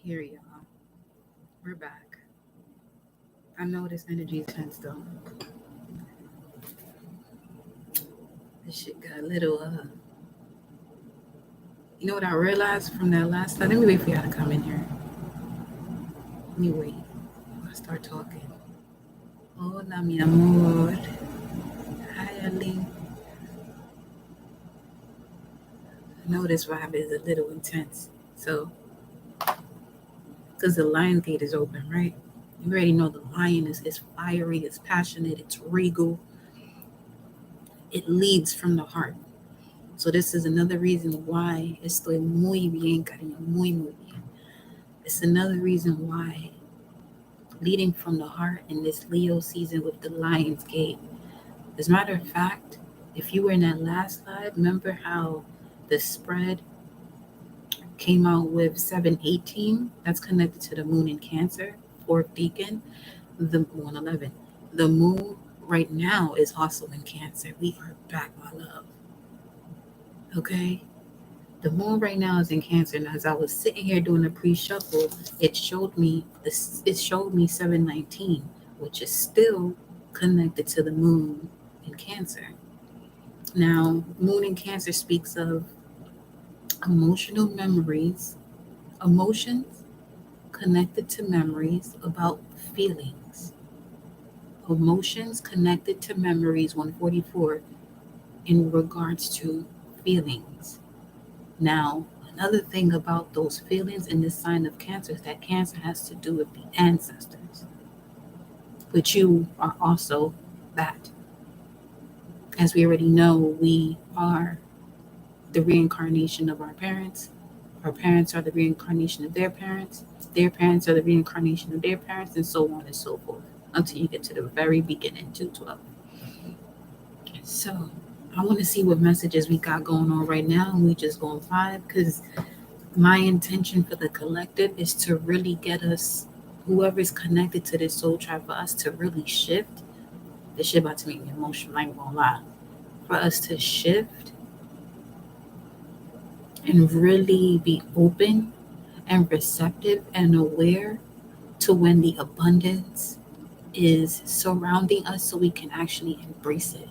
Here, y'all. We're back. I know this energy is tense though. This shit got a little, you know what I realized from that last time? Let me wait for y'all to come in here. Let me wait. I start talking. Hola, mi amor. Hi, Ali. I know this vibe is a little intense. So, because the lion gate is open, right? You already know the lion is fiery, it's passionate, it's regal. It leads from the heart. So this is another reason why estoy muy bien, cariño, muy bien. It's another reason why leading from the heart in this Leo season with the Lion's Gate. As a matter of fact, if you were in that last live, remember how the spread came out with 718? That's connected to the moon in Cancer, fourth deacon, the 111. The moon right now is also in Cancer. We are back, my love. Okay? The moon right now is in Cancer, and as I was sitting here doing a pre-shuffle, it showed me this. It showed me 719, which is still connected to the moon in Cancer. Now, moon in Cancer speaks of emotional memories, emotions connected to memories about feelings, emotions connected to memories. 144 in regards to feelings. Now, another thing about those feelings in this sign of Cancer is that Cancer has to do with the ancestors, but you are also that. As we already know, we are the reincarnation of our parents. Our parents are the reincarnation of their parents are the reincarnation of their parents, and so on and so forth, until you get to the very beginning, 212. So, I want to see what messages we got going on right now, and we just going 5, because my intention for the collective is to really get us, whoever's connected to this soul tribe, for us to really shift. This shit about to make me emotional, I ain't gonna lie. For us to shift and really be open and receptive and aware to when the abundance is surrounding us so we can actually embrace it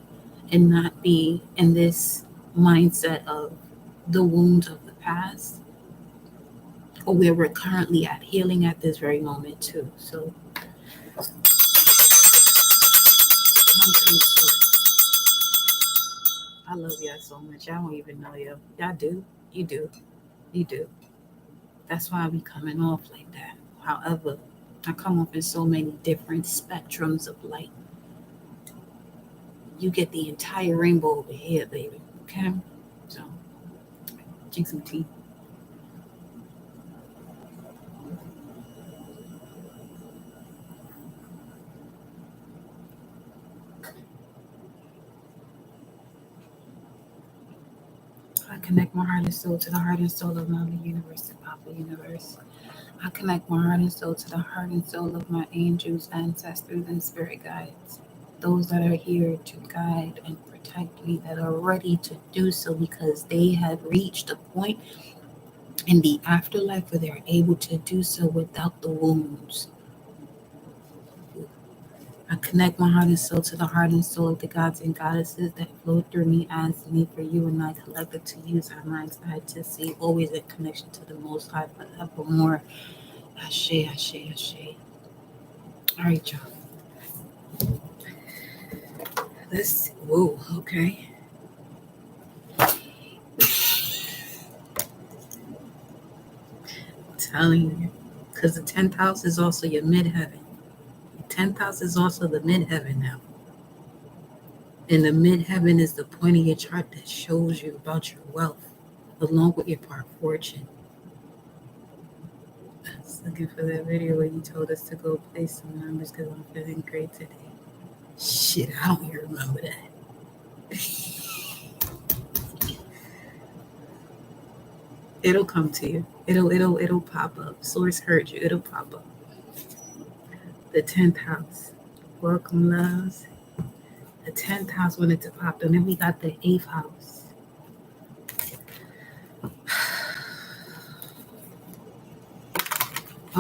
and not be in this mindset of the wounds of the past or where we're currently at healing at this very moment too. So come through, source. I love y'all so much. I don't even know you. Y'all do. You do. You do. That's why we coming off like that. However, I come off in so many different spectrums of light. You get the entire rainbow over here, baby. Okay? So, drink some tea. I connect my heart and soul to the heart and soul of Mother Universe and Papa Universe. I connect my heart and soul to the heart and soul of my angels, ancestors, and spirit guides. Those that are here to guide and protect me, that are ready to do so because they have reached a point in the afterlife where they're able to do so without the wounds. I connect my heart and soul to the heart and soul of the gods and goddesses that flow through me as me for you and I collected to use our mind's eye to see, always in connection to the Most High forevermore. Ashe, ashe, ashe. All right, y'all. Let's, whoa, okay. I'm telling you, because the 10th house is also your midheaven. The 10th house is also the midheaven now. And the midheaven is the point of your chart that shows you about your wealth, along with your part fortune. I was looking for that video where you told us to go play some numbers because I'm feeling great today. Shit, I don't even remember that. It'll come to you. It'll pop up. Source heard you. It'll pop up. The 10th house. Welcome, loves. The 10th house wanted to pop. And then we got the 8th house.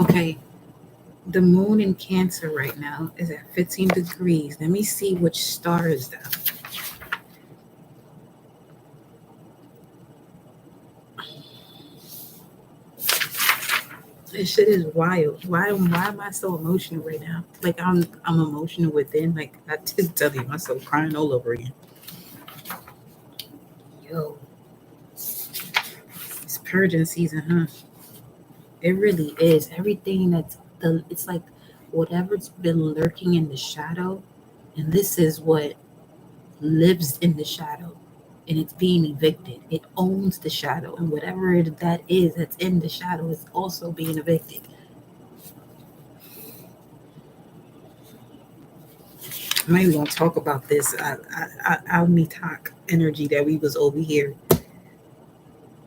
Okay, the moon in Cancer right now is at 15 degrees. Let me see which star is that. This shit is wild. Why am I so emotional right now? Like I'm emotional within. Like I just tell you, myself crying all over again. Yo, it's purging season, huh? It really is. Everything it's like whatever's been lurking in the shadow, and this is what lives in the shadow, and it's being evicted. It owns the shadow, and whatever that is that's in the shadow is also being evicted. I'm not even gonna talk about this. I'll me talk energy that we was over here,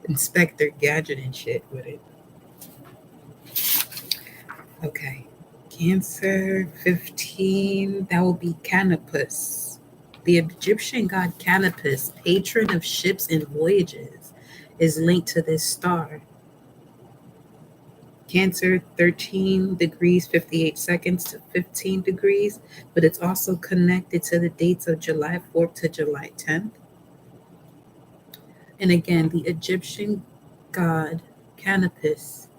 Inspector Gadget and shit with it. Okay. Cancer 15, that will be Canopus. The Egyptian god Canopus, patron of ships and voyages, is linked to this star. Cancer 13 degrees 58 seconds to 15 degrees, but it's also connected to the dates of July 4th to July 10th. And again, the Egyptian god Canopus,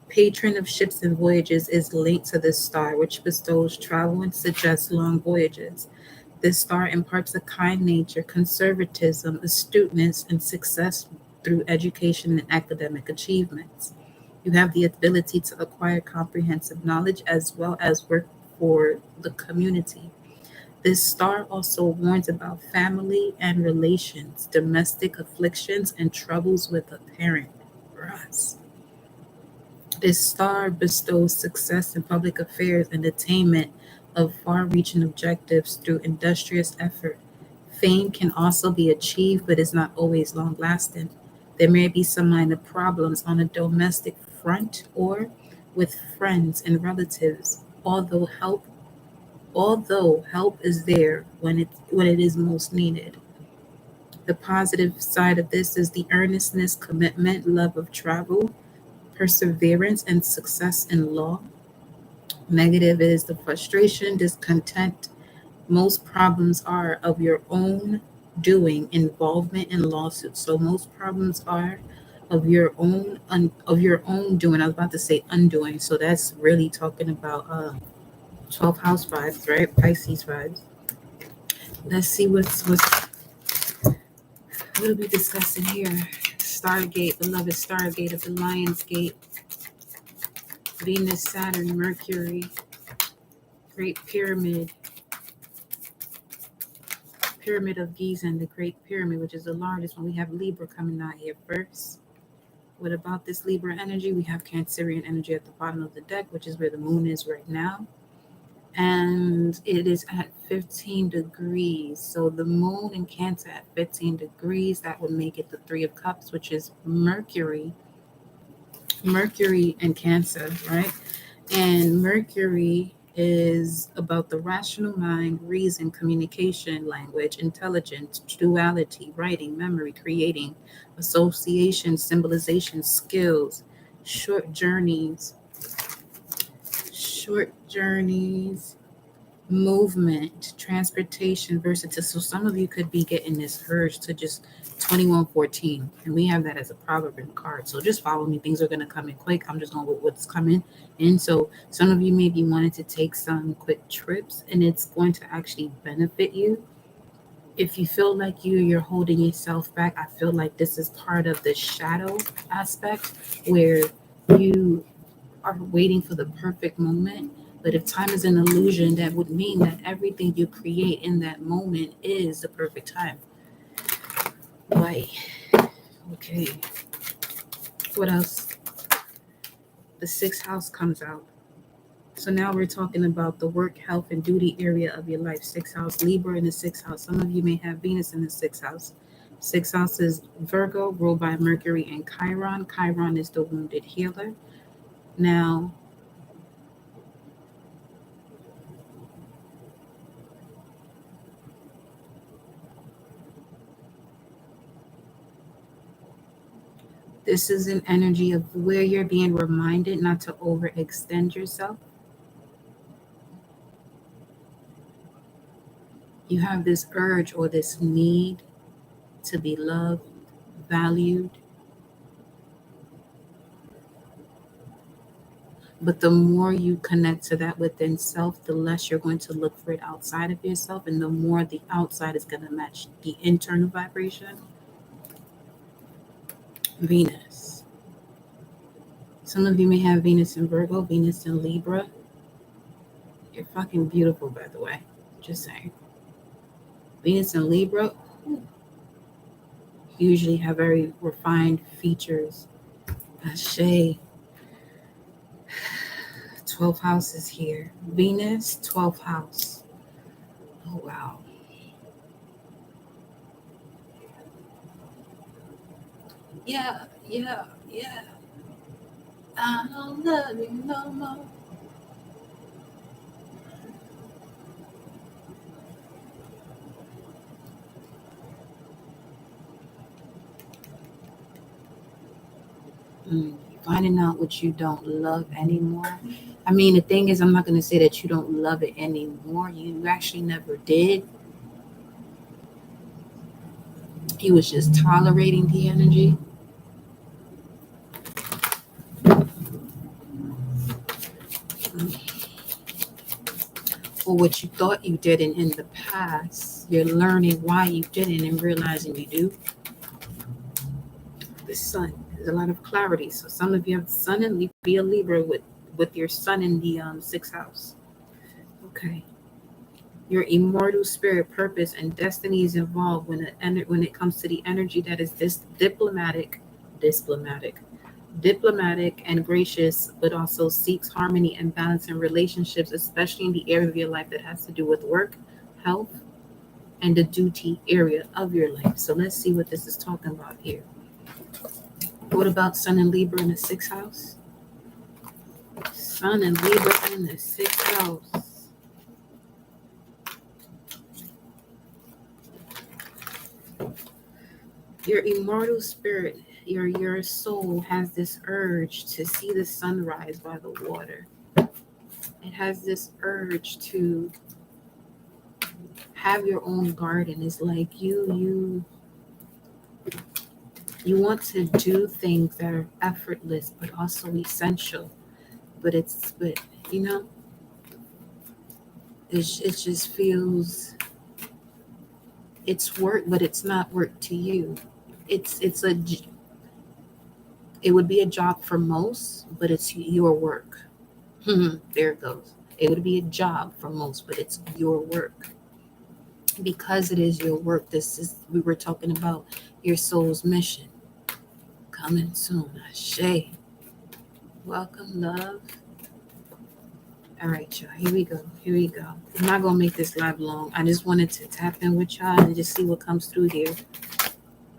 patron of ships and voyages, is linked to this star, which bestows travel and suggests long voyages. This star imparts a kind nature, conservatism, astuteness, and success through education and academic achievements. You have the ability to acquire comprehensive knowledge as well as work for the community. This star also warns about family and relations, domestic afflictions, and troubles with a parent for us. This star bestows success in public affairs and attainment of far reaching objectives through industrious effort. Fame can also be achieved, but is not always long lasting. There may be some minor problems on a domestic front or with friends and relatives, although help is there when it is most needed. The positive side of this is the earnestness, commitment, love of travel, perseverance, and success in law. Negative is the frustration, discontent. Most problems are of your own doing, involvement in lawsuits. So most problems are of your own doing. I was about to say undoing. So that's really talking about 12th house vibes, right? Pisces vibes. Let's see what are we discussing here? Stargate, beloved Stargate of the Lion's Gate, Venus, Saturn, Mercury, Great Pyramid, Pyramid of Giza, and the Great Pyramid, which is the largest one. We have Libra coming out here first. What about this Libra energy? We have Cancerian energy at the bottom of the deck, which is where the moon is right now. And it is at 15 degrees. So the moon in Cancer at 15 degrees, that would make it the Three of Cups, which is Mercury and Cancer, right? And Mercury is about the rational mind, reason, communication, language, intelligence, duality, writing, memory, creating, association, symbolization, skills, short journeys, short journeys, movement, transportation, versatility. So some of you could be getting this urge to just 2114, and we have that as a proverb in the card. So just follow me. Things are going to come in quick. I'm just going with what's coming. And so some of you may be wanting to take some quick trips, and it's going to actually benefit you. If you feel like you're holding yourself back, I feel like this is part of the shadow aspect where you are waiting for the perfect moment. But if time is an illusion, that would mean that everything you create in that moment is the perfect time. Right. Okay. What else? The sixth house comes out. So now we're talking about the work, health, and duty area of your life. Sixth house, Libra in the sixth house. Some of you may have Venus in the sixth house. Sixth house is Virgo, ruled by Mercury and Chiron. Chiron is the wounded healer. Now, This is an energy of where you're being reminded not to overextend yourself. You have this urge or this need to be loved, valued. But the more you connect to that within self, the less you're going to look for it outside of yourself, and the more the outside is going to match the internal vibration. Venus. Some of you may have Venus in Virgo, Venus in Libra. You're fucking beautiful, by the way. Just saying. Venus in Libra usually have very refined features. Ashe. 12th house is here. Venus, 12th house. Oh, wow. Yeah. I don't love you no more. Finding out what you don't love anymore. I mean, the thing is, I'm not going to say that you don't love it anymore. You actually never did. He was just tolerating the energy. Or what you thought you didn't in the past. You're learning why you didn't and realizing you do. The sun. There's a lot of clarity. So some of you have the sun and be a Libra with your sun in the 6th house. Okay. Your immortal spirit, purpose, and destiny is involved when it comes to the energy that is this diplomatic, and gracious, but also seeks harmony and balance in relationships, especially in the area of your life that has to do with work, health, and the duty area of your life. So let's see what this is talking about here. What about Sun and Libra in the 6th house? Sun and Libra in the 6th house. Your immortal spirit, your soul has this urge to see the sunrise by the water. It has this urge to have your own garden. It's like you want to do things that are effortless but also essential. But it just feels it's work, but it's not work to you. It would be a job for most, but it's your work. There it goes. It would be a job for most, but it's your work. Because it is your work, we were talking about your soul's mission. Coming soon. Ashe. Welcome, love. All right, y'all. Here we go. I'm not going to make this live long. I just wanted to tap in with y'all and just see what comes through here.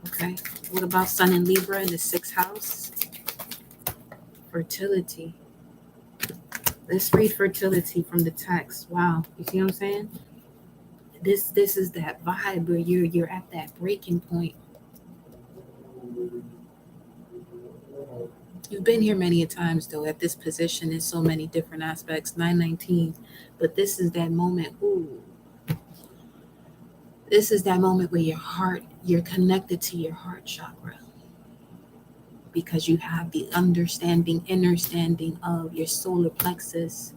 Okay. What about Sun and Libra in the 6th house? Fertility. Let's read fertility from the text. Wow. You see what I'm saying? This is that vibe where you're at that breaking point. You've been here many a times, though, at this position in so many different aspects, 919. But this is that moment. This is that moment where you're connected to your heart chakra. Because you have the understanding of your solar plexus,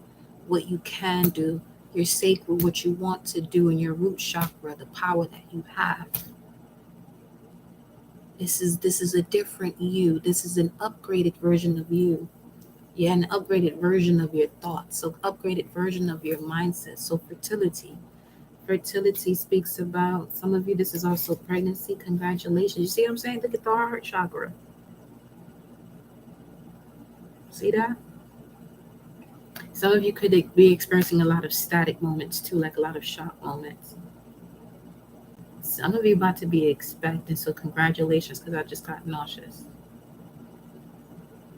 what you can do, your sacral, what you want to do, and your root chakra, the power that you have. This is a different you. This is an upgraded version of you. Yeah, an upgraded version of your thoughts. So upgraded version of your mindset. So fertility. Fertility speaks about, some of you, this is also pregnancy. Congratulations. You see what I'm saying? Look at the heart chakra. See that? Some of you could be experiencing a lot of static moments too, like a lot of shock moments. Some of you about to be expecting, so congratulations, because I just got nauseous.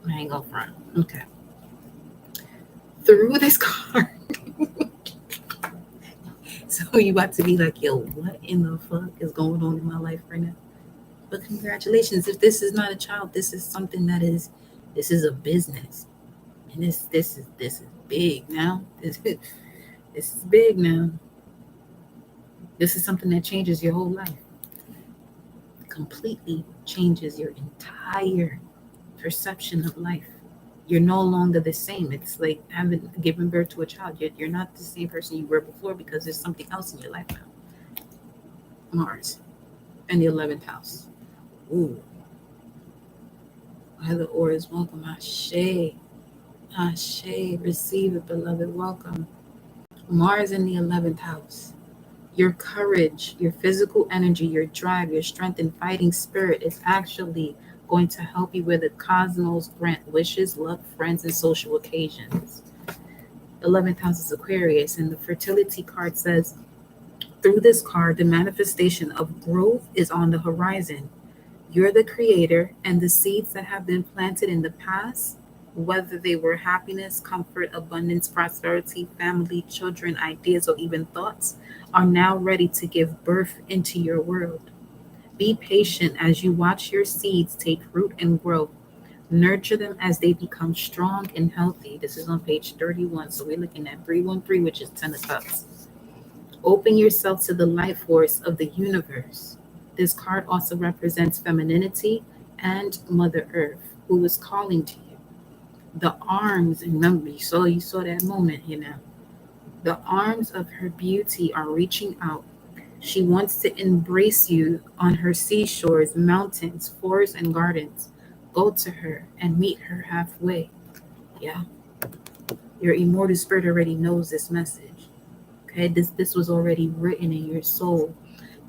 I ain't gonna front. Okay. Through this card. So you about to be like, yo, what in the fuck is going on in my life right now? But congratulations, if this is not a child, this is something that is, this is a business. And this is big now. This is big now. This is something that changes your whole life. Completely changes your entire perception of life. You're no longer the same. It's like having given birth to a child. You're not the same person you were before because there's something else in your life now. Mars and the 11th house. Ooh. Heather Orr is welcome. Ashe. Ashe. Receive it, beloved. Welcome. Mars in the 11th house. Your courage, your physical energy, your drive, your strength and fighting spirit is actually going to help you where the cosmos grant wishes, luck, friends, and social occasions. 11th house is Aquarius, and the fertility card says, through this card, the manifestation of growth is on the horizon. You're the creator, and the seeds that have been planted in the past, whether they were happiness, comfort, abundance, prosperity, family, children, ideas, or even thoughts, are now ready to give birth into your world. Be patient as you watch your seeds take root and grow. Nurture them as they become strong and healthy. This is on page 31. So we're looking at 313, which is 10 of Cups. Open yourself to the life force of the universe. This card also represents femininity and Mother Earth, who is calling to you. The arms, and remember, you saw that moment here now. The arms of her beauty are reaching out. She wants to embrace you on her seashores, mountains, forests, and gardens. Go to her and meet her halfway. Yeah. Your immortal spirit already knows this message. Okay, this was already written in your soul.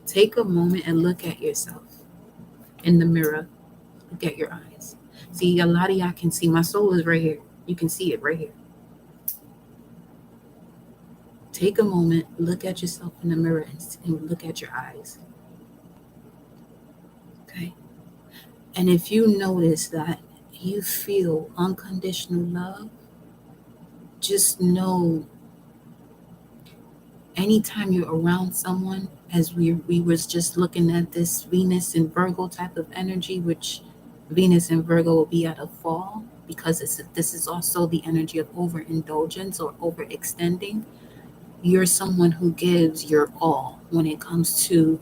Take a moment and look at yourself in the mirror. Look at your eyes. See, a lot of y'all can see my soul is right here. You can see it right here. Take a moment, look at yourself in the mirror, and look at your eyes. Okay? And if you notice that you feel unconditional love, just know anytime you're around someone, as we was just looking at this Venus and Virgo type of energy, which Venus and Virgo will be at a fall because this is also the energy of overindulgence or overextending. You're someone who gives your all when it comes to,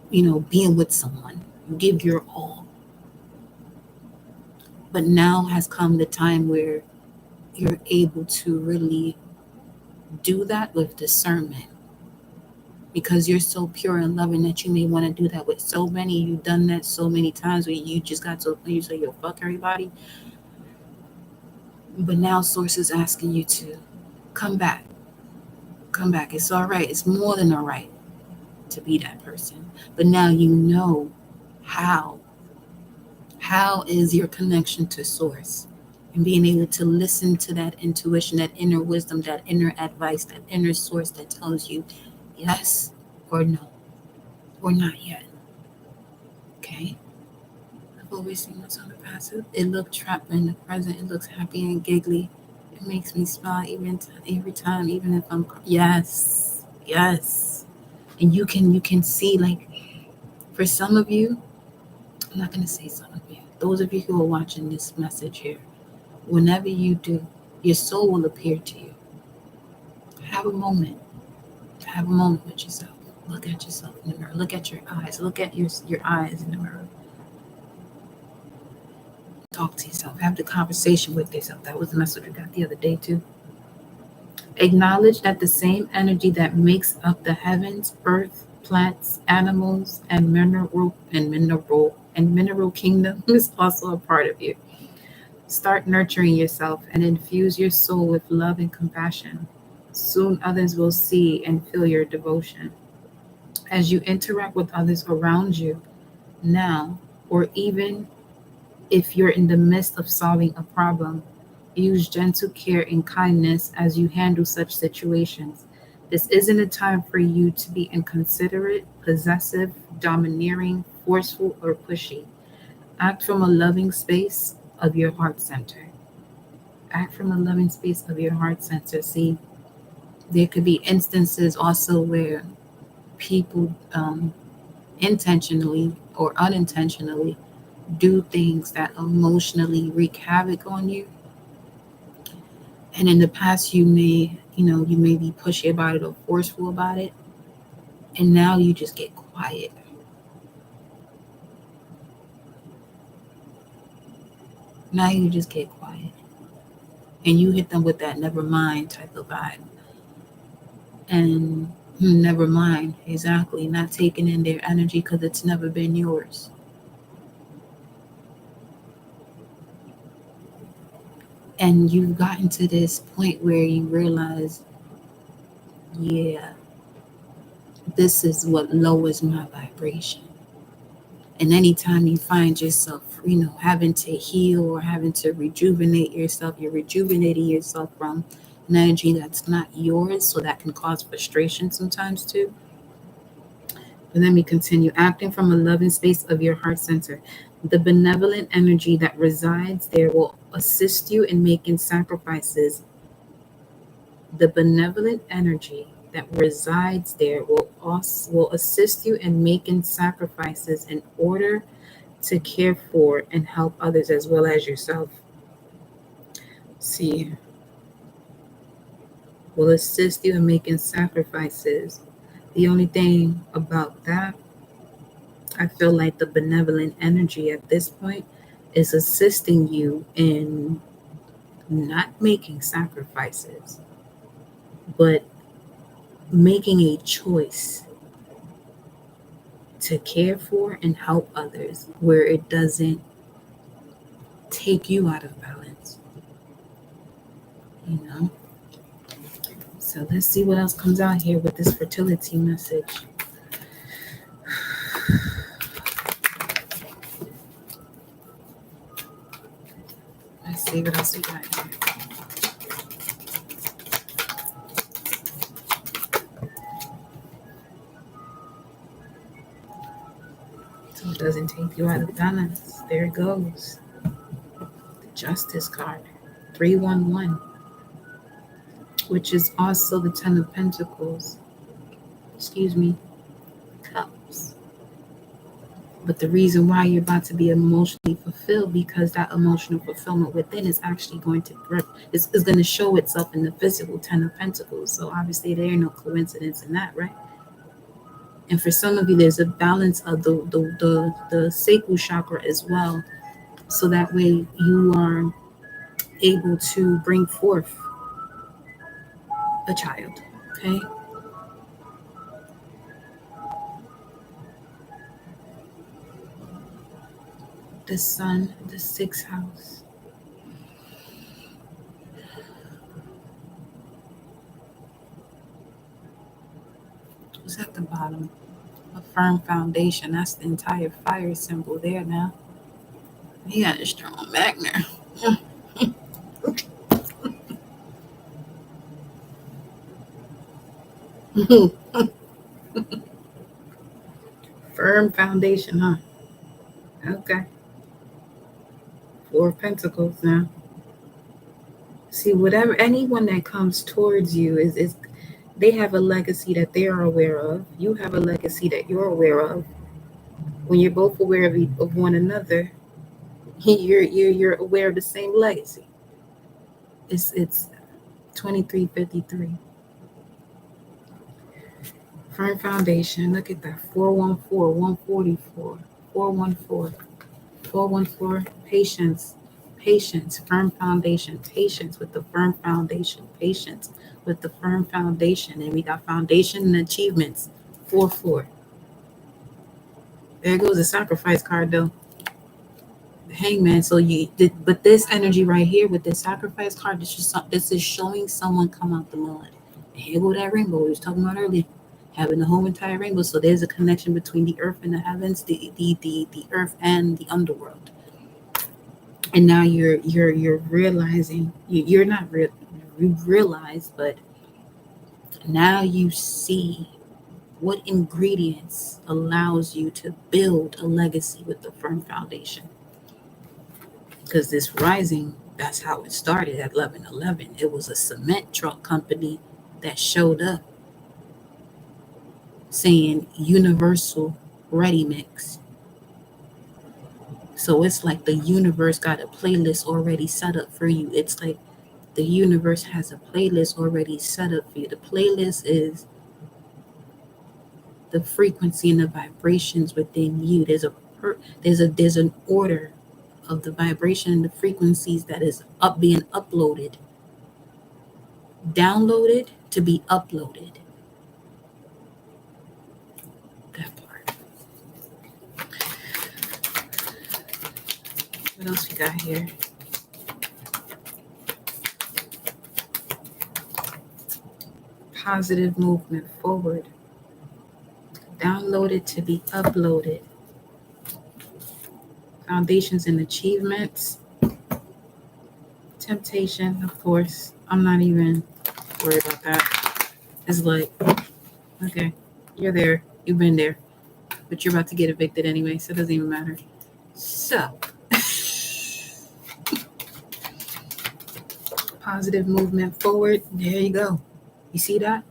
being with someone. You give your all. But now has come the time where you're able to really do that with discernment, because you're so pure and loving that you may want to do that with so many. You've done that so many times where you just got to a point you say, yo, fuck everybody. But now Source is asking you to come back. Come back. It's all right. It's more than all right to be that person. But now you know how. How is your connection to Source? And being able to listen to that intuition, that inner wisdom, that inner advice, that inner source that tells you yes or no, or not yet. Okay? I've always seen what's on the past. It looked trapped in the present. It looks happy and giggly. It makes me smile every time, even if I'm yes, yes. And you can see, like, for some of you, I'm not gonna say some of you. Those of you who are watching this message here, whenever you do, your soul will appear to you. Have a moment. Have a moment with yourself. Look at yourself in the mirror. Look at your eyes. Look at your eyes in the mirror. Talk to yourself. Have the conversation with yourself. That was the message we got the other day too. Acknowledge that the same energy that makes up the heavens, earth, plants, animals, and mineral kingdom is also a part of you. Start nurturing yourself and infuse your soul with love and compassion. Soon others will see and feel your devotion. As you interact with others around you now, or even if you're in the midst of solving a problem, use gentle care and kindness as you handle such situations. This isn't a time for you to be inconsiderate, possessive, domineering, forceful, or pushy. Act from a loving space of your heart center. Act from a loving space of your heart center. See, there could be instances also where people intentionally or unintentionally do things that emotionally wreak havoc on you. And in the past, you may be pushy about it or forceful about it. And now you just get quiet. Now you just get quiet. And you hit them with that never mind type of vibe. And never mind, exactly. Not taking in their energy because it's never been yours. And you've gotten to this point where you realize, yeah, this is what lowers my vibration. And anytime you find yourself, having to heal or having to rejuvenate yourself, you're rejuvenating yourself from an energy that's not yours. So that can cause frustration sometimes too. But let me continue. Acting from a loving space of your heart center. The benevolent energy that resides there will assist you in making sacrifices. The benevolent energy that resides there will assist you in making sacrifices in order to care for and help others as well as yourself. See, will assist you in making sacrifices. The only thing about that, I feel like the benevolent energy at this point is assisting you in not making sacrifices, but making a choice to care for and help others where it doesn't take you out of balance, you know? So let's see what else comes out here with this fertility message. Let's see what else we got here. So it doesn't take you out of balance. There it goes. The Justice card. 311. Which is also the Ten of Pentacles. Excuse me. Cups. But the reason why you're about to be emotionally fulfilled, because that emotional fulfillment within is actually going to is going to show itself in the physical Ten of Pentacles. So obviously there ain't no coincidence in that, right? And for some of you, there's a balance of the sacral chakra as well. So that way you are able to bring forth a child. Okay. The sun, the sixth house. What's at the bottom? A firm foundation. That's the entire fire symbol there now. He got a strong magnet. Firm foundation, huh? Okay. Four of Pentacles now. See, whatever anyone that comes towards you is they have a legacy that they are aware of. You have a legacy that you're aware of. When you're both aware of one another, you're aware of the same legacy. It's 2353. Firm foundation. Look at that. 414, 144, 414, 414. Patience. Patience. Firm foundation. Patience with the firm foundation. Patience with the firm foundation. And we got foundation and achievements. 4-4. There goes the sacrifice card though. The hangman. So but this energy right here with this sacrifice card, this is showing someone come out the mud. And here go that rainbow we was talking about earlier. Having the whole entire rainbow. So there's a connection between the earth and the heavens, the earth and the underworld. And now you're realizing you're not real you realize, but now you see what ingredients allows you to build a legacy with the firm foundation. Because this rising, that's how it started at 1111. It was a cement truck company that showed up saying universal ready mix. So it's like the universe got a playlist already set up for you. It's like the universe has a playlist already set up for you. The playlist is the frequency and the vibrations within you. There's an order of the vibration and the frequencies that is being uploaded, downloaded to be uploaded. That part. What else we got here? Positive movement forward. Downloaded to be uploaded. Foundations and achievements. Temptation, of course. I'm not even worried about that. It's like, okay, you're there. You've been there. But you're about to get evicted anyway, so it doesn't even matter. So, positive movement forward. There you go. You see that?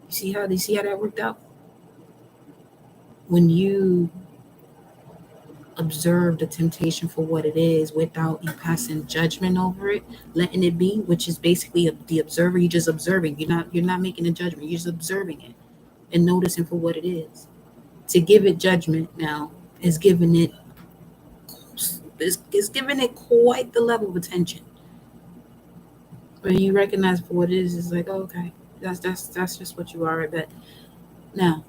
You see how that worked out? When you observe the temptation for what it is without you passing judgment over it, letting it be, which is basically the observer. You're just observing. You're not making a judgment. You're just observing it and noticing for what it is. To give it judgment now is giving it quite the level of attention. When you recognize for what it is, it's like, oh, okay, that's just what you are. I bet. Now,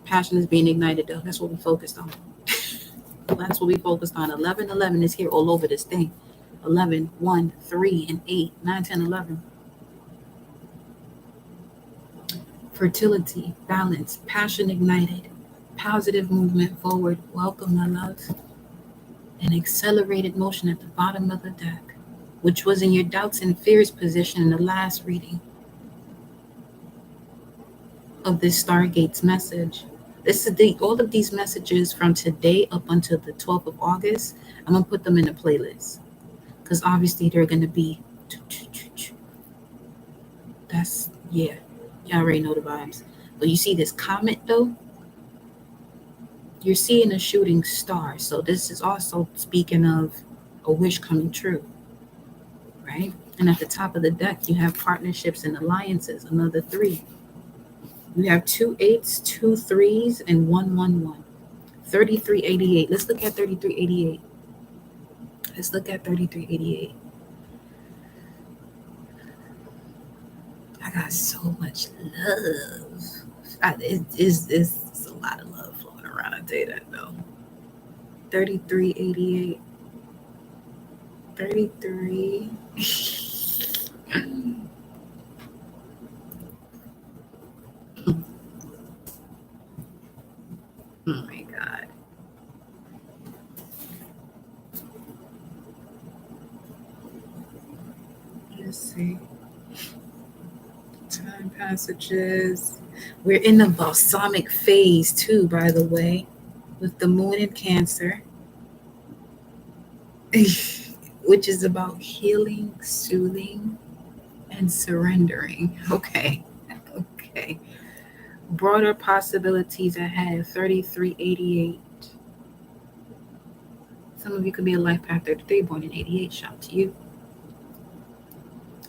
passion is being ignited though. That's what we focused on. That's what we focused on. 11 is here all over this thing. 11, 1, 3, and 8, 9, 10, 11. Fertility, balance, passion ignited, positive movement forward. Welcome, my loves. An accelerated motion at the bottom of the deck, which was in your doubts and fears position in the last reading of this Stargates message. This is all of these messages from today up until the 12th of August. I'm going to put them in a playlist because obviously they're going to be, that's, yeah, y'all already know the vibes. But you see this comet though? You're seeing a shooting star. So this is also speaking of a wish coming true, right? And at the top of the deck, you have partnerships and alliances, another 3. You have 2 8s, 2 3s, and 1 1 1. 3388. Let's look at 3388. Let's look at 3388. I got so much love. It's a lot of love flowing around. I tell you that though. 3388. 33. Oh my God. Let's see. Time passages. We're in the balsamic phase too, by the way, with the moon in Cancer, which is about healing, soothing, and surrendering. Okay. Broader possibilities ahead. 3388. Some of you could be a life path 33, born in 88. Shout to you.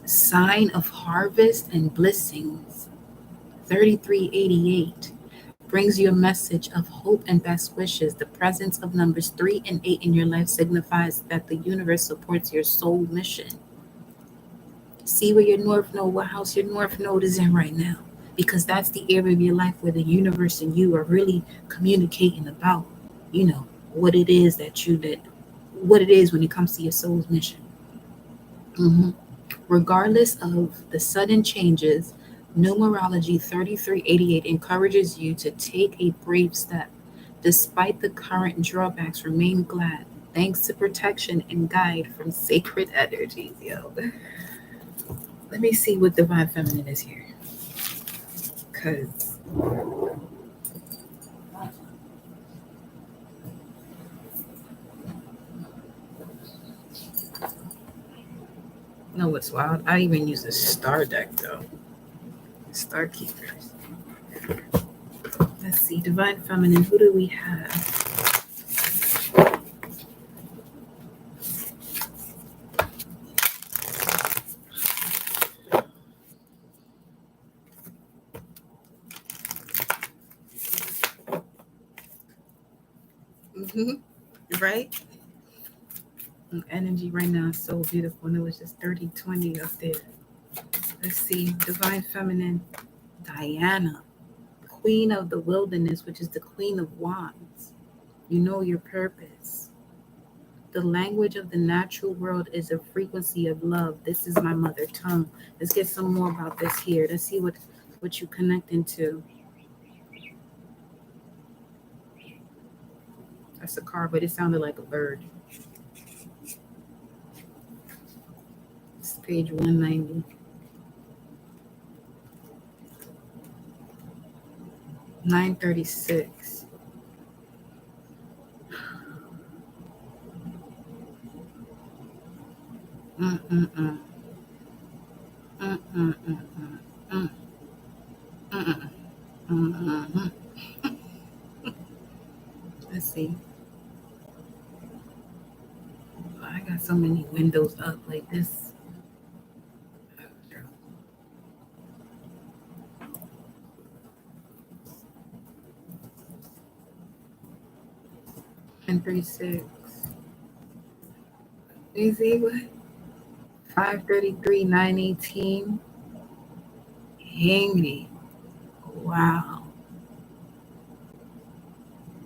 Sign of harvest and blessings. 3388 brings you a message of hope and best wishes. The presence of numbers 3 and 8 in your life signifies that the universe supports your soul mission. See where your north node, what house your north node is in right now, because that's the area of your life where the universe and you are really communicating about, what it is what it is when it comes to your soul's mission. Regardless of the sudden changes, numerology 3388 encourages you to take a brave step. Despite the current drawbacks, remain glad. Thanks to protection and guide from sacred energies. Yo. Let me see what Divine Feminine is here. Because what's wild? I even use a star deck though. Star Keepers. Let's see see. Divine Feminine, who do we have? Right? Energy right now is so beautiful. And it was just 30-20 up there. Let's see. Divine Feminine, Diana, Queen of the Wilderness, which is the Queen of Wands. You know your purpose. The language of the natural world is a frequency of love. This is my mother tongue. Let's get some more about this here. Let's see what you connect into. That's a car, but it sounded like a bird. It's page 190. 936. Mm-mm-mm. Mm-mm-mm-mm. Mm-mm. Mm-mm. Let's see. I got so many windows up like this. 936. You see what? 533, 918. Hangry. Wow.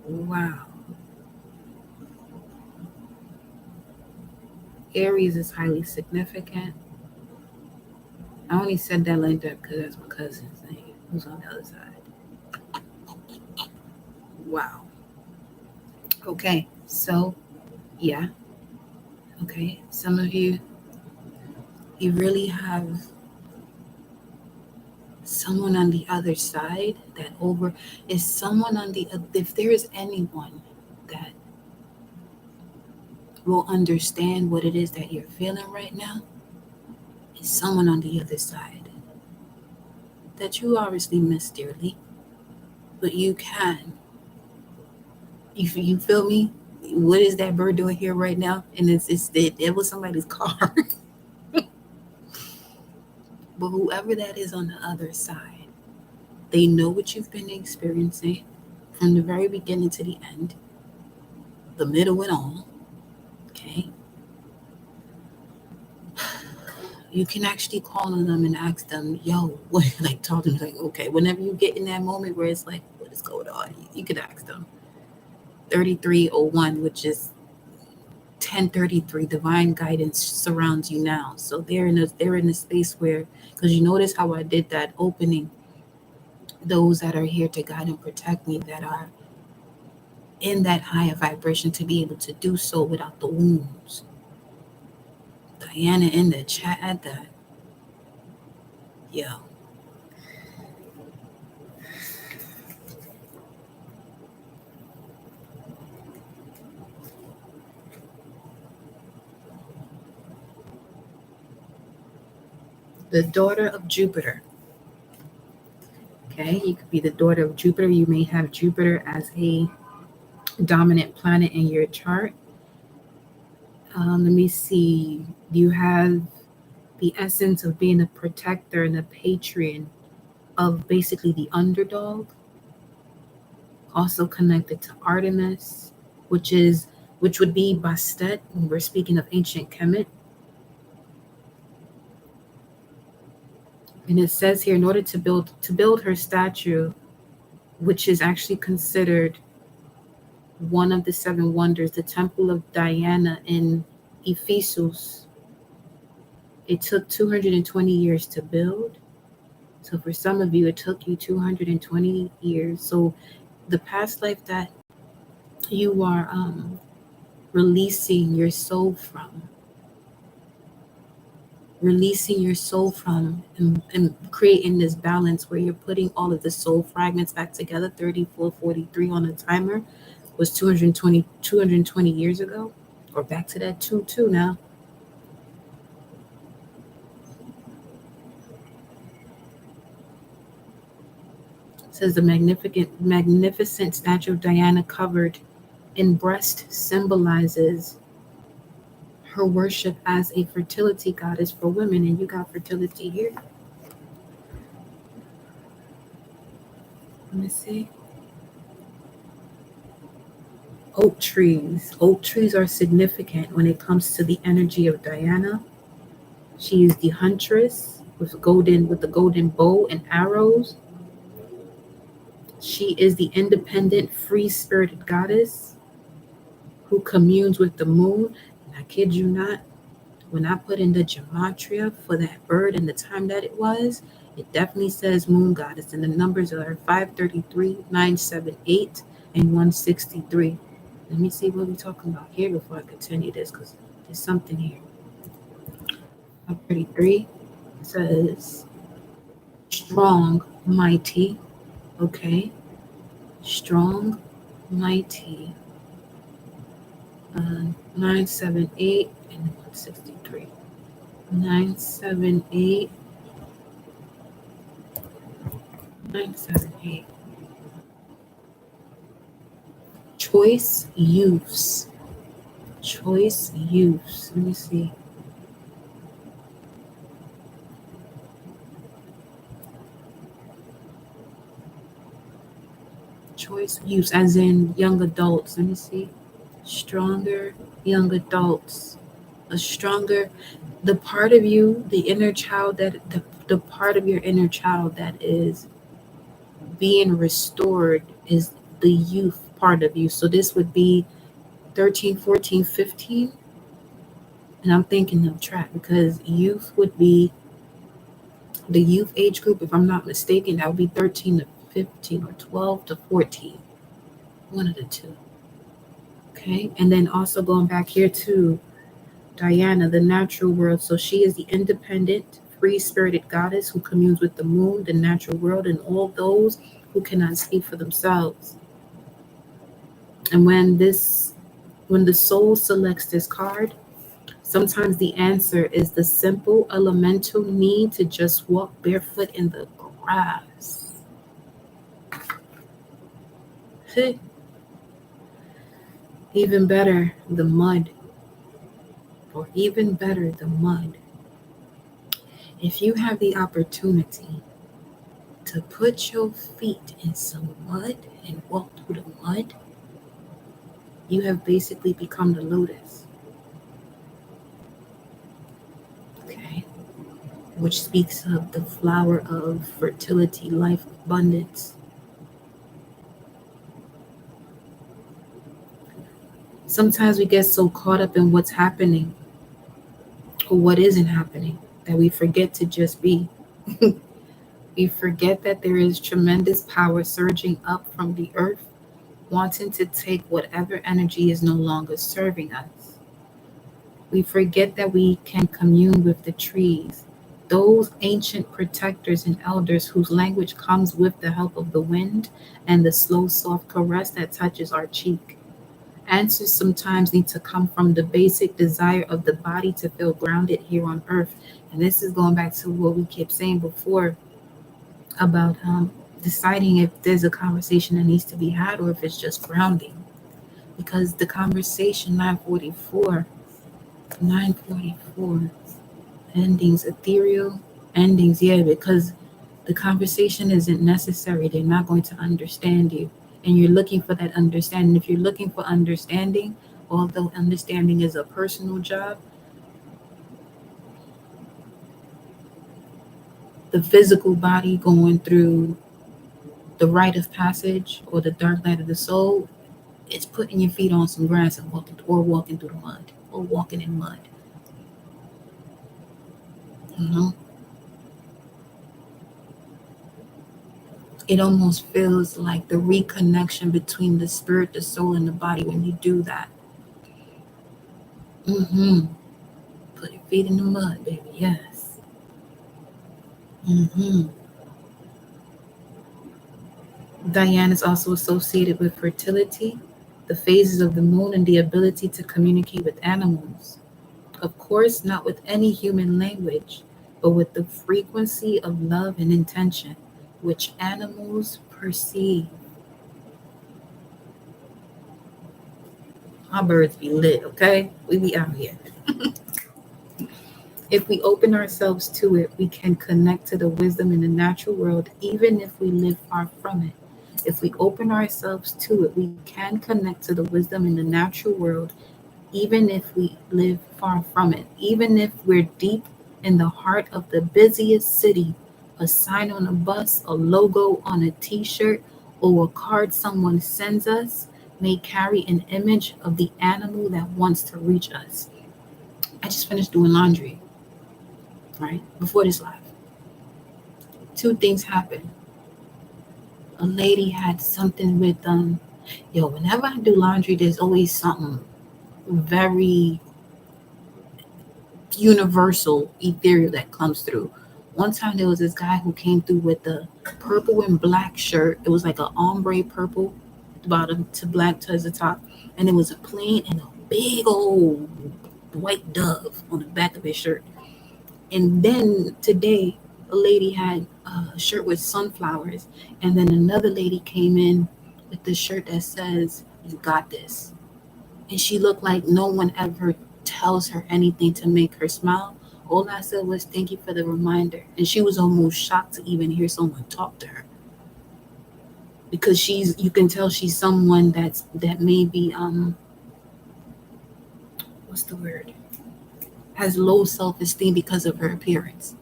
Wow. Aries is highly significant. I only said that like that because that's my cousin's name, who's on the other side. Wow. Okay, so yeah. Okay, some of you really have someone on the other side that over is someone on the, if there is anyone that will understand what it is that you're feeling right now, is someone on the other side that you obviously miss dearly, but you can. You feel me? What is that bird doing here right now? And it was somebody's car. But whoever that is on the other side, they know what you've been experiencing from the very beginning to the end, the middle and all. Okay. You can actually call on them and ask them, yo, what, like talk to them, like, okay, whenever you get in that moment where it's like, what is going on? You can ask them. 3301, which is 1033, divine guidance surrounds you now. So they're in a space where, because you notice how I did that opening, those that are here to guide and protect me, that are in that higher vibration, to be able to do so without the wounds. Diana in the chat at that. Yo. The daughter of Jupiter. Okay, you could be the daughter of Jupiter. You may have Jupiter as a dominant planet in your chart. Let me see. You have the essence of being a protector and a patron of basically the underdog. Also connected to Artemis, which would be Bastet when we're speaking of ancient Kemet. And it says here, in order to build her statue, which is actually considered one of the seven wonders, the Temple of Diana in Ephesus, it took 220 years to build. So for some of you, it took you 220 years. So the past life that you are releasing your soul from, and creating this balance where you're putting all of the soul fragments back together, 3443 on a timer, was 220 years ago, or back to that 2 now. It says the magnificent statue of Diana covered in breast symbolizes her worship as a fertility goddess for women. And you got fertility here. Let me see. Oak trees. Oak trees are significant when it comes to the energy of Diana. She is the huntress with the golden bow and arrows. She is the independent, free-spirited goddess who communes with the moon. And I kid you not, when I put in the gematria for that bird and the time that it was, it definitely says moon goddess. And the numbers are 533, 978, and 163. Let me see what we're talking about here before I continue this, because there's something here. 533 says strong, mighty. Okay. Strong, mighty. 978 and 163. 978. 978. Choice use. Choice use. Let me see. Choice use, as in young adults. Let me see. Stronger young adults. A stronger, the part of you, the inner child that the part of your inner child that is being restored is the youth part of you. So this would be 13, 14, 15. And I'm thinking of track because youth would be the youth age group, if I'm not mistaken, that would be 13 to 15 or 12 to 14. One of the two. Okay. And then also going back here to Diana, the natural world. So she is the independent, free-spirited goddess who communes with the moon, the natural world, and all those who cannot speak for themselves. And when the soul selects this card, sometimes the answer is the simple elemental need to just walk barefoot in the grass. Even better, the mud. Or even better, the mud. If you have the opportunity to put your feet in some mud and walk through the mud, you have basically become the lotus. Okay. Which speaks of the flower of fertility, life, abundance. Sometimes we get so caught up in what's happening or what isn't happening that we forget to just be. We forget that there is tremendous power surging up from the earth, wanting to take whatever energy is no longer serving us. We forget that we can commune with the trees, those ancient protectors and elders whose language comes with the help of the wind and the slow, soft caress that touches our cheek. Answers sometimes need to come from the basic desire of the body to feel grounded here on earth. And this is going back to what we kept saying before about deciding if there's a conversation that needs to be had or if it's just grounding. Because the conversation 944, endings, ethereal endings, yeah, because the conversation isn't necessary. They're not going to understand you. And you're looking for that understanding. If you're looking for understanding, although understanding is a personal job, the physical body going through the rite of passage or the dark night of the soul, it's putting your feet on some grass and walking through the mud or walking in mud. It almost feels like the reconnection between the spirit, the soul, and the body when you do that. Put your feet in the mud, baby. Yes. Diane is also associated with fertility, the phases of the moon, and the ability to communicate with animals. Of course, not with any human language, but with the frequency of love and intention, which animals perceive. Our birds be lit, okay? We be out here. If we open ourselves to it, we can connect to the wisdom in the natural world, even if we live far from it. If we open ourselves to it, we can connect to the wisdom in the natural world, even if we live far from it. Even if we're deep in the heart of the busiest city, a sign on a bus, a logo on a t shirt, or a card someone sends us may carry an image of the animal that wants to reach us. I just finished doing laundry, right? Before this live. Two things happened. A lady had something with whenever I do laundry, there's always something very universal, ethereal that comes through. One time there was this guy who came through with a purple and black shirt. It was like an ombre purple, bottom to black towards the top, and it was a plain and a big old white dove on the back of his shirt. And then today, a lady had a shirt with sunflowers, and then another lady came in with the shirt that says, "You got this." And she looked like no one ever tells her anything to make her smile. All I said was, "Thank you for the reminder." And she was almost shocked to even hear someone talk to her. Because you can tell she's someone that maybe, what's the word? Has low self-esteem because of her appearance.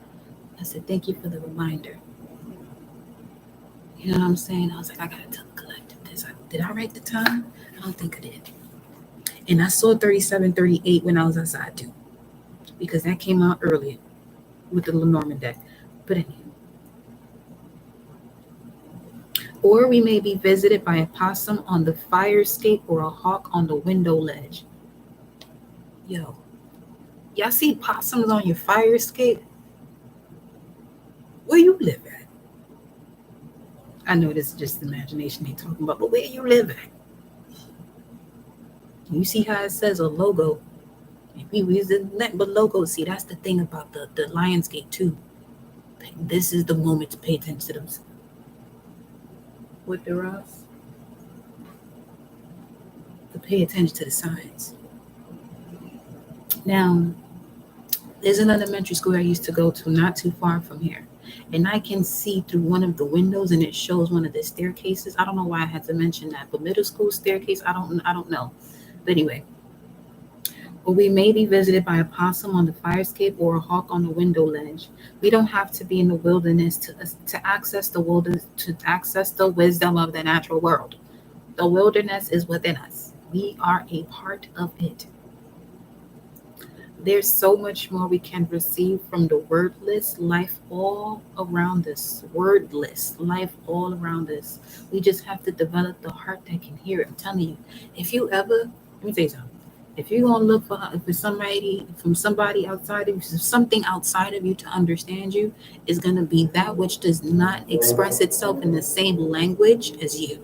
I said, "Thank you for the reminder." You know what I'm saying? I was like, I gotta tell the collective this. Did I write the time? I don't think I did. And I saw 3738 when I was outside too, because that came out earlier with the Lenormand deck. But anyway. Or we may be visited by a possum on the fire escape or a hawk on the window ledge. Yo, y'all see possums on your fire escape? Where you live at? I know this is just imagination they talking about, but where you live at? You see how it says a logo? If you use the nothing but logo, see that's the thing about the Lionsgate too. This is the moment to pay attention to those. With the Ross, to pay attention to the signs. Now, there's an elementary school I used to go to not too far from here. And I can see through one of the windows and it shows one of the staircases. I don't know why I had to mention that, but middle school staircase, I don't know. But anyway, or we may be visited by a possum on the fire escape or a hawk on the window ledge. We don't have to be in the wilderness to access the wisdom of the natural world. The wilderness is within us. We are a part of it. There's so much more we can receive from the wordless life all around us. Wordless life all around us. We just have to develop the heart that can hear it. I'm telling you, if you ever, let me tell you something. If you're gonna look for somebody outside of you, something outside of you to understand you, is gonna be that which does not express itself in the same language as you.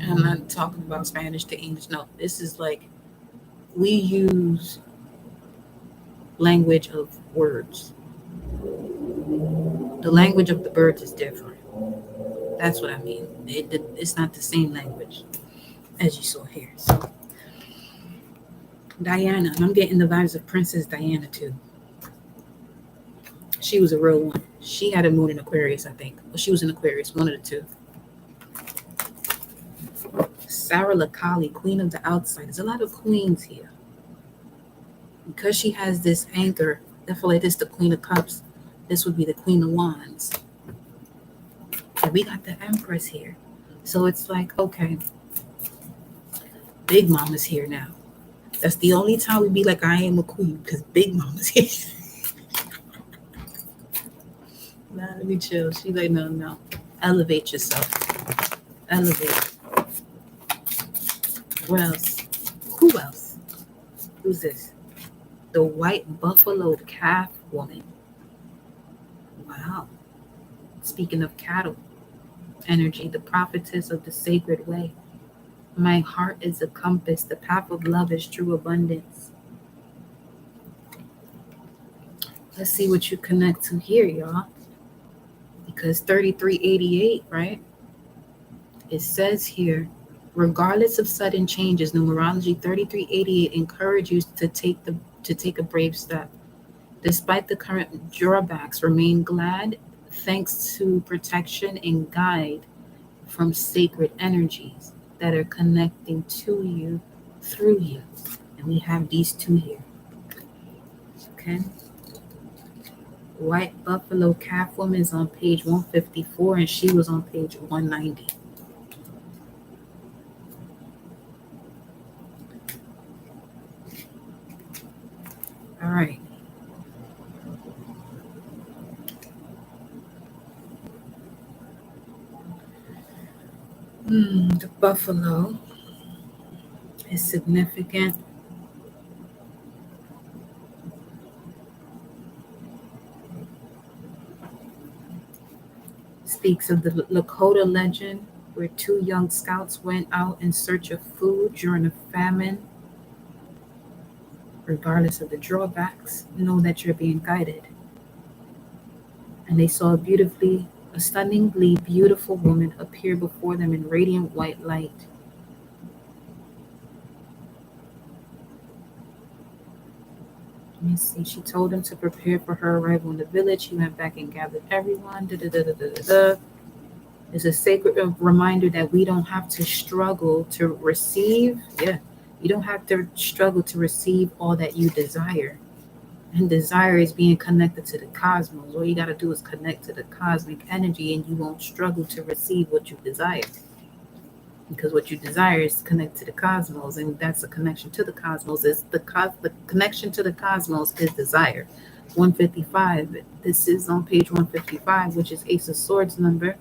I'm not talking about Spanish to English. No, this is like we use language of words. The language of the birds is different. That's what I mean. It's not the same language as you saw here. So Diana, and I'm getting the vibes of Princess Diana too. She was a real one. She had a moon in Aquarius, I think. Well, she was in Aquarius, one of the two. Sarah Lakali, Queen of the Outside. There's a lot of queens here. Because she has this anchor, I feel like this is the Queen of Cups. This would be the Queen of Wands. And we got the Empress here. So it's like, okay, Big Mama's here now. That's the only time we be like, I am a queen, because Big Mama's here. Nah, let me chill. She like, no. Elevate yourself. Elevate. What else? Who else? Who's this? The white buffalo calf woman. Wow. Speaking of cattle energy, the prophetess of the sacred way. My heart is a compass. The path of love is true abundance. Let's see what you connect to here, y'all. Because 3388, right? It says here, regardless of sudden changes, numerology 3388 encourages you to take a brave step. Despite the current drawbacks, remain glad thanks to protection and guide from sacred energies that are connecting to you through you. And we have these two here. Okay. White Buffalo Calf Woman is on page 154 and she was on page 190. All right. The buffalo is significant. Speaks of the Lakota legend where two young scouts went out in search of food during a famine. Regardless of the drawbacks, know that you're being guided. And they saw a stunningly beautiful woman appear before them in radiant white light. Let me see. She told him to prepare for her arrival in the village. He went back and gathered everyone. It's a sacred reminder that we don't have to struggle to receive. Yeah, you don't have to struggle to receive all that you desire. And desire is being connected to the cosmos. All you got to do is connect to the cosmic energy and you won't struggle to receive what you desire. Because what you desire is to connect to the cosmos, and that's a connection to the cosmos. Is the connection to the cosmos is desire. 155. This is on page 155, which is Ace of Swords number.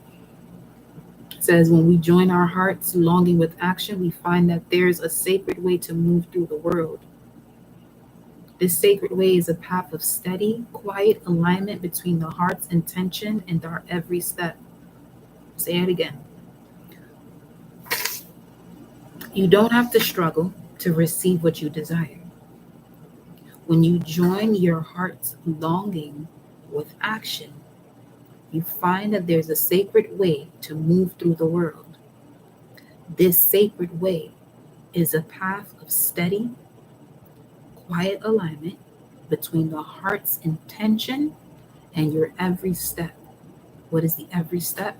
It says, when we join our hearts longing with action, we find that there's a sacred way to move through the world. This sacred way is a path of steady, quiet alignment between the heart's intention and our every step. Say it again. You don't have to struggle to receive what you desire. When you join your heart's longing with action, you find that there's a sacred way to move through the world. This sacred way is a path of steady, quiet alignment between the heart's intention and your every step. What is the every step?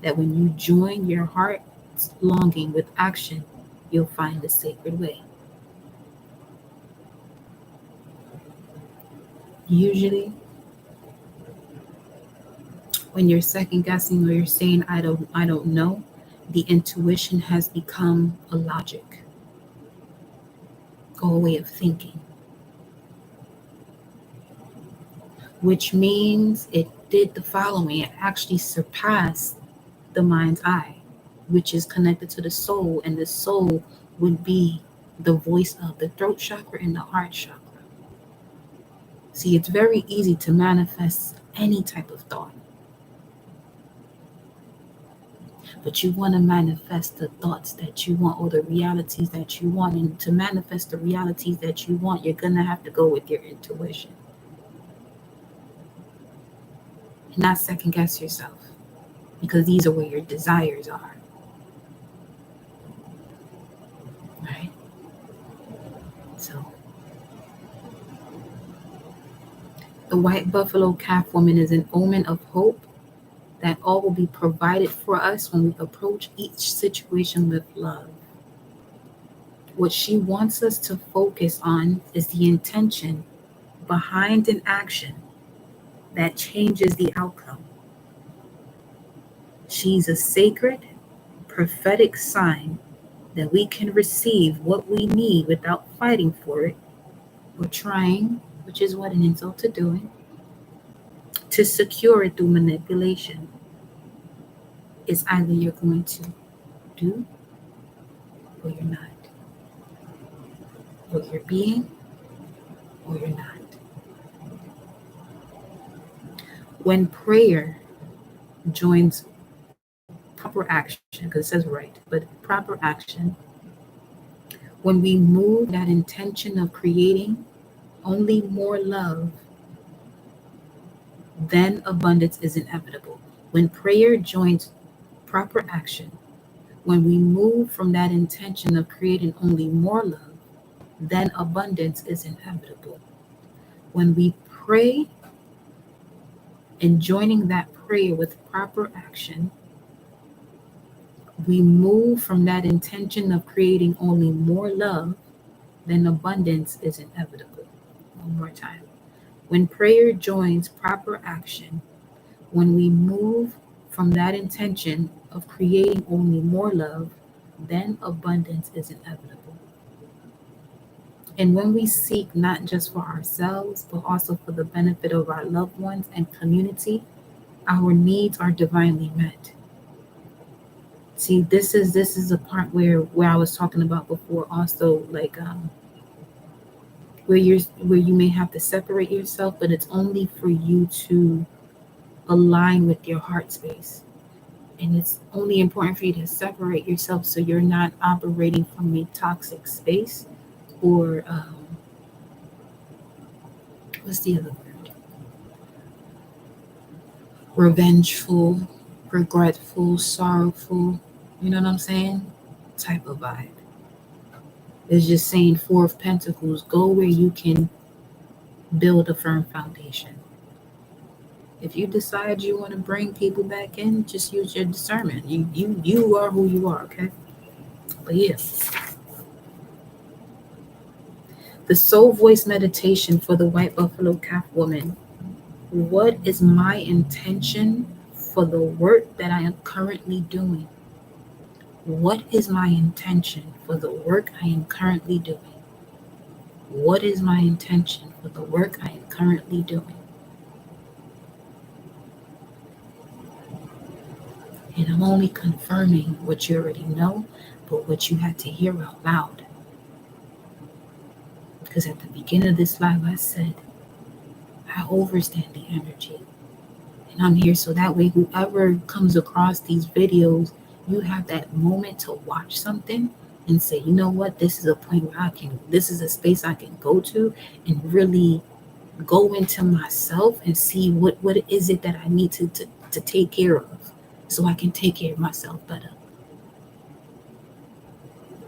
That when you join your heart's longing with action, you'll find the sacred way. Usually, when you're second guessing or you're saying I don't know, the intuition has become a logic, a way of thinking, which means it did the following. It actually surpassed the mind's eye, which is connected to the soul, and the soul would be the voice of the throat chakra and the heart chakra. See, it's very easy to manifest any type of thought, but you want to manifest the thoughts that you want or the realities that you want. And to manifest the realities that you want, you're going to have to go with your intuition and not second guess yourself, because these are where your desires are. Right? So, the white buffalo calf woman is an omen of hope that all will be provided for us when we approach each situation with love. What she wants us to focus on is the intention behind an action that changes the outcome. She's a sacred, prophetic sign that we can receive what we need without fighting for it or trying, which is what an insult to doing, to secure it through manipulation. It's either you're going to do or you're not. Or you're being or you're not. When prayer joins proper action, because it says right, but proper action, when we move that intention of creating only more love, then abundance is inevitable. When prayer joins proper action, when we move from that intention of creating only more love, then abundance is inevitable. When we pray and joining that prayer with proper action, we move from that intention of creating only more love, then abundance is inevitable. One more time. When prayer joins proper action, when we move from that intention of creating only more love, then abundance is inevitable. And when we seek not just for ourselves, but also for the benefit of our loved ones and community, our needs are divinely met. See, this is a part where I was talking about before, also like where you may have to separate yourself, but it's only for you to align with your heart space. And it's only important for you to separate yourself so you're not operating from a toxic space or what's the other word? Revengeful, regretful, sorrowful, you know what I'm saying? Type of vibe. It's just saying Four of Pentacles, go where you can build a firm foundation. If you decide you want to bring people back in, just use your discernment. You are who you are, okay? But yeah. The soul voice meditation for the white buffalo calf woman. What is my intention for the work that I am currently doing? What is my intention for the work I am currently doing? What is my intention for the work I am currently doing? And I'm only confirming what you already know, but what you had to hear out loud. Because at the beginning of this live, I said, I overstand the energy. And I'm here so that way, whoever comes across these videos, you have that moment to watch something and say, you know what, this is a point where this is a space I can go to and really go into myself and see what is it that I need to take care of so I can take care of myself better.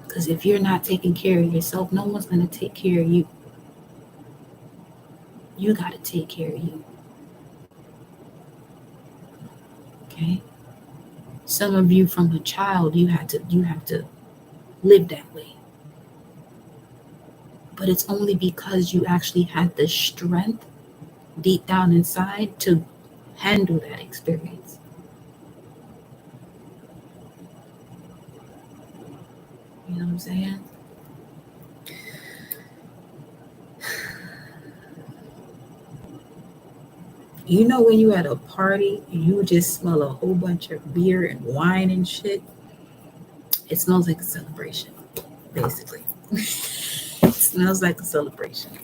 Because if you're not taking care of yourself, no one's going to take care of you. You got to take care of you. Okay? Some of you from a child, you have to live that way. But it's only because you actually had the strength deep down inside to handle that experience. You know what I'm saying? You know when you at a party and you just smell a whole bunch of beer and wine and shit? It smells like a celebration, basically. It smells like a celebration.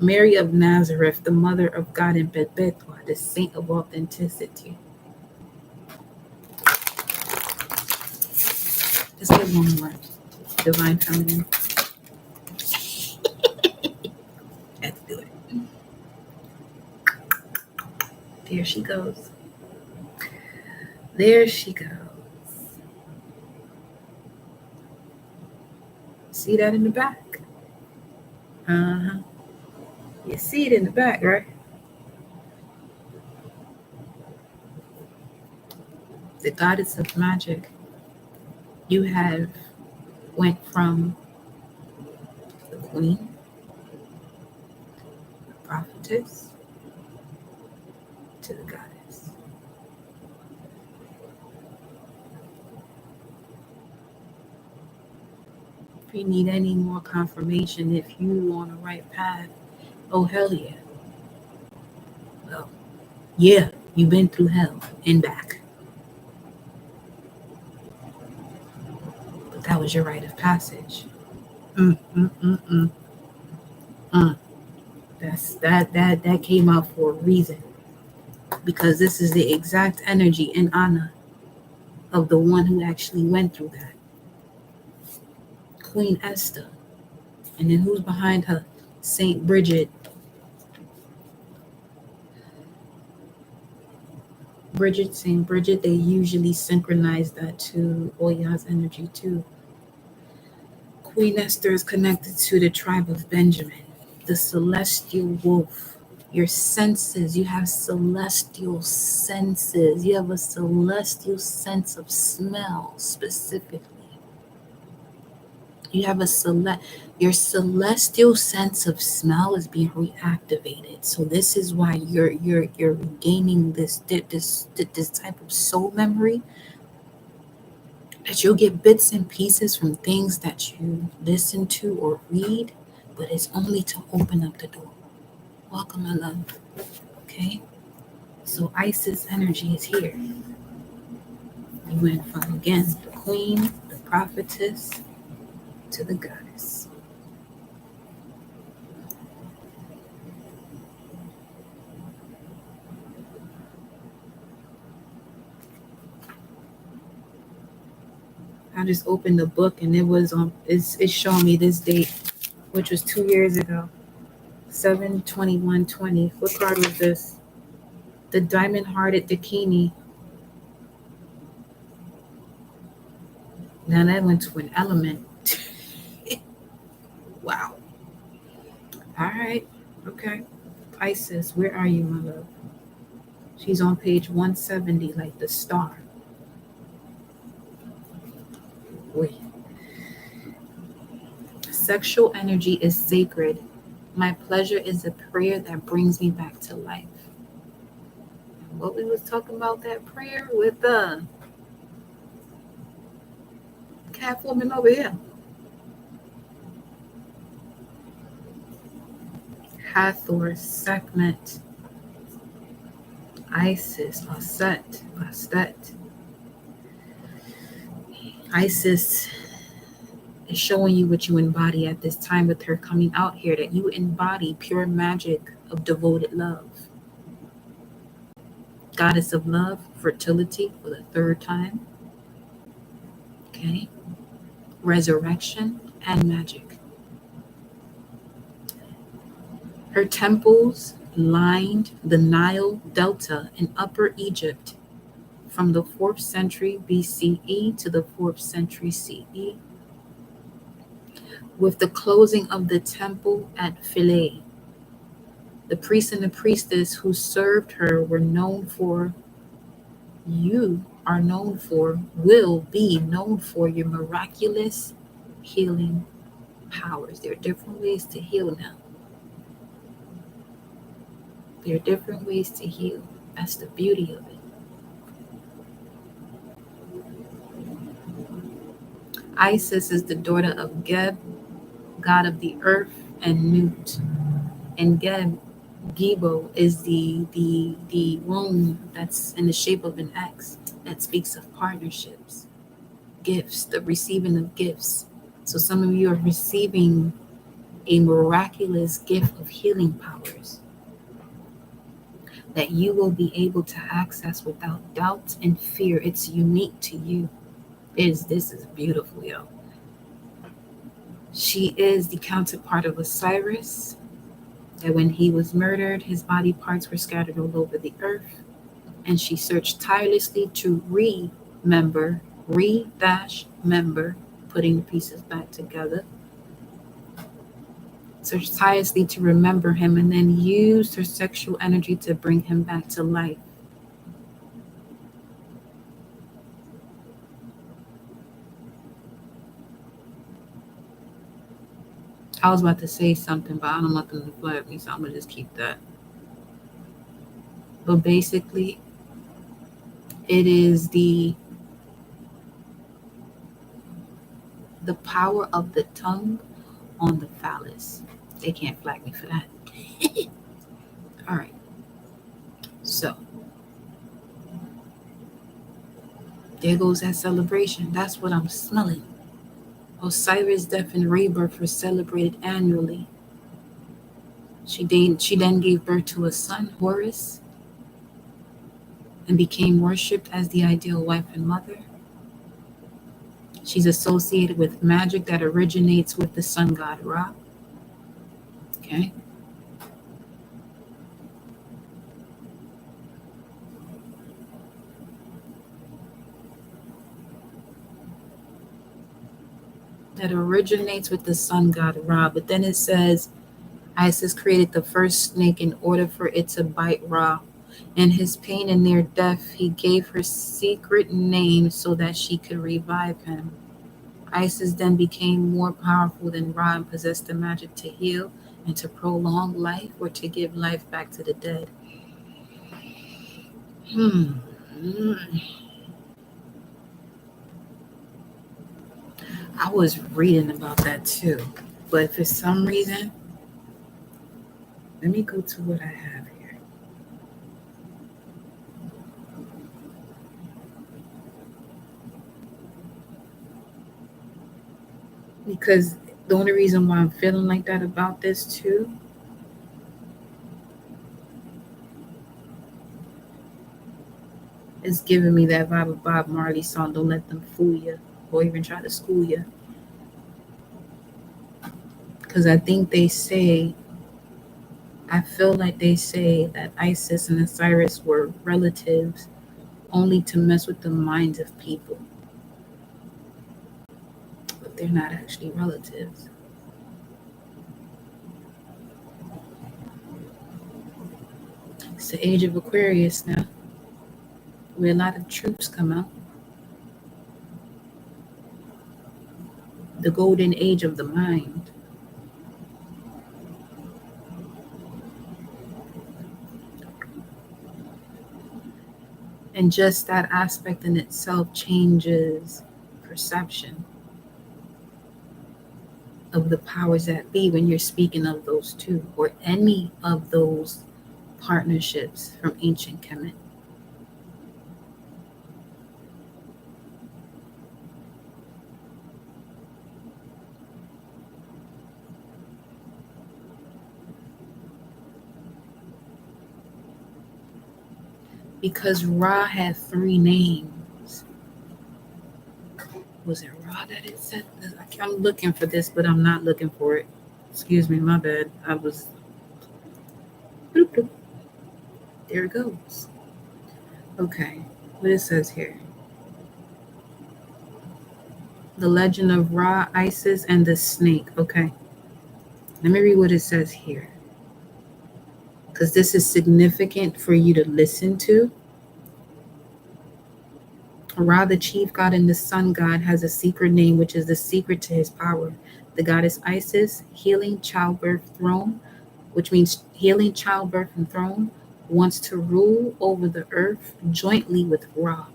Mary of Nazareth, the mother of God in Perpetua, the saint of authenticity. Let's get one more. Divine feminine. Let's do it. There she goes. There she goes. See that in the back? Uh-huh. You see it in the back, right? The goddess of magic. You have went from the queen, the prophetess, to the goddess. If you need any more confirmation if you on the right path, oh hell yeah. Well, yeah, you've been through hell and back. But that was your rite of passage. That came out for a reason. Because this is the exact energy and honor of the one who actually went through that. Queen Esther. And then who's behind her? Saint Bridget. Bridget saying, Bridget, they usually synchronize that to Oya's energy too. Queen Esther is connected to the tribe of Benjamin, the celestial wolf. Your senses, you have celestial senses. You have a celestial sense of smell specifically. You have your celestial sense of smell is being reactivated. So this is why you're gaining this type of soul memory, that you'll get bits and pieces from things that you listen to or read, but it's only to open up the door. Welcome, my love. Okay? So Isis energy is here. You went from, again, the queen, the prophetess, to the goddess. I just opened the book and it was on, it's showing me this date, which was 2 years ago. 7/21/20. What card was this? The Diamond Hearted Dakini. Now that went to an element. Wow. All right. Okay. Isis, where are you, my love? She's on page 170, like the star. Wait. Sexual energy is sacred. My pleasure is a prayer that brings me back to life. What we was talking about, that prayer with the cat woman over here. Hathor, Sekhmet, Isis, Bastet. Isis is showing you what you embody at this time with her coming out here, that you embody pure magic of devoted love. Goddess of love, fertility for the third time. Okay. Resurrection and magic. Her temples lined the Nile Delta in Upper Egypt from the 4th century BCE to the 4th century CE. With the closing of the temple at Philae, the priest and the priestess who served her were known for, you are known for, will be known for your miraculous healing powers. There are different ways to heal now. There are different ways to heal. That's the beauty of it. Isis is the daughter of Geb, god of the earth, and Nut. And Gebo is the rune that's in the shape of an X that speaks of partnerships, gifts, the receiving of gifts. So some of you are receiving a miraculous gift of healing powers that you will be able to access without doubt and fear. It's unique to you. This is beautiful, yo. She is the counterpart of Osiris, that when he was murdered, his body parts were scattered all over the earth, and she searched tirelessly to remember, putting the pieces back together. Searched tirelessly to remember him, and then used her sexual energy to bring him back to life. I was about to say something, but I don't want them to flag me, so I'm going to just keep that. But basically, it is the power of the tongue on the phallus. They can't flag me for that. All right. So, there goes that celebration. That's what I'm smelling. Osiris' death and rebirth were celebrated annually. She then gave birth to a son, Horus, and became worshipped as the ideal wife and mother. She's associated with magic that originates with the sun god Ra. Okay. that originates with the sun god Ra. But then it says Isis created the first snake in order for it to bite Ra. In his pain and near death, he gave her secret name so that she could revive him. Isis then became more powerful than Ra and possessed the magic to heal and to prolong life or to give life back to the dead. I was reading about that too, but for some reason, let me go to what I have here. Because the only reason why I'm feeling like that about this too is giving me that vibe of Bob Marley's song, Don't Let Them Fool You, or even try to school you. Because I think I feel like they say that Isis and Osiris were relatives only to mess with the minds of people. But they're not actually relatives. It's the age of Aquarius now, where a lot of truths come out. The golden age of the mind. And just that aspect in itself changes perception of the powers that be when you're speaking of those two or any of those partnerships from ancient Kemet. Because Ra had 3 names. Was it Ra that it said? I'm looking for this, but I'm not looking for it. Excuse me, my bad. I was. Bloop, bloop. There it goes. Okay, what it says here. The legend of Ra, Isis, and the snake. Okay, let me read what it says here. Because this is significant for you to listen to. Ra, the chief god and the sun god, has a secret name, which is the secret to his power. The goddess Isis, healing, childbirth, throne, which means healing, childbirth, and throne, wants to rule over the earth jointly with Ra.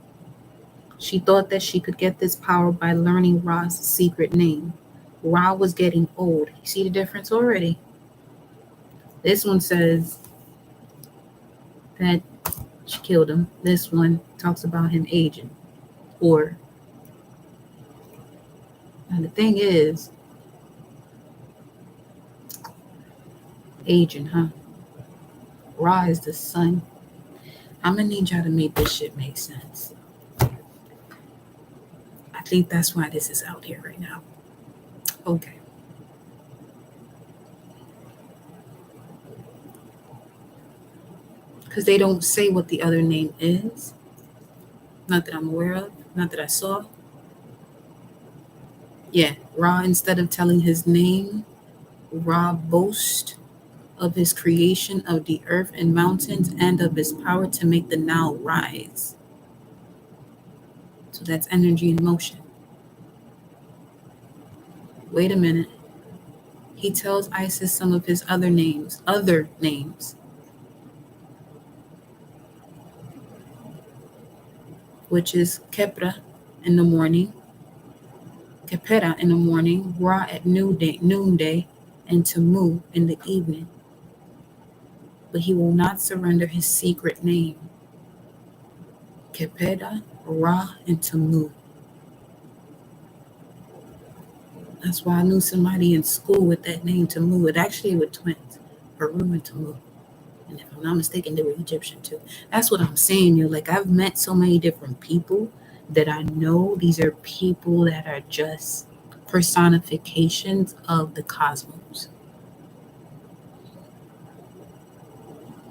She thought that she could get this power by learning Ra's secret name. Ra was getting old. You see the difference already? This one says that she killed him. This one talks about him aging. Or, now the thing is, aging, huh? Ra is the sun. I'm gonna need y'all to make this shit make sense. I think that's why this is out here right now. Okay. Because they don't say what the other name is. Not that I'm aware of. Not that I saw. Yeah, Ra, instead of telling his name, Ra boasts of his creation of the earth and mountains and of his power to make the Nile rise. So that's energy in motion. Wait a minute. He tells Isis some of his other names, which is Kepra in the morning, Kepera in the morning, Ra at noonday, and Tamu in the evening. But he will not surrender his secret name, Kepera, Ra, and Tamu. That's why I knew somebody in school with that name, Tamu. It actually were twins, Peru and Tamu. And if I'm not mistaken, they were Egyptian too. That's what I'm saying. You're like, I've met so many different people that I know these are people that are just personifications of the cosmos.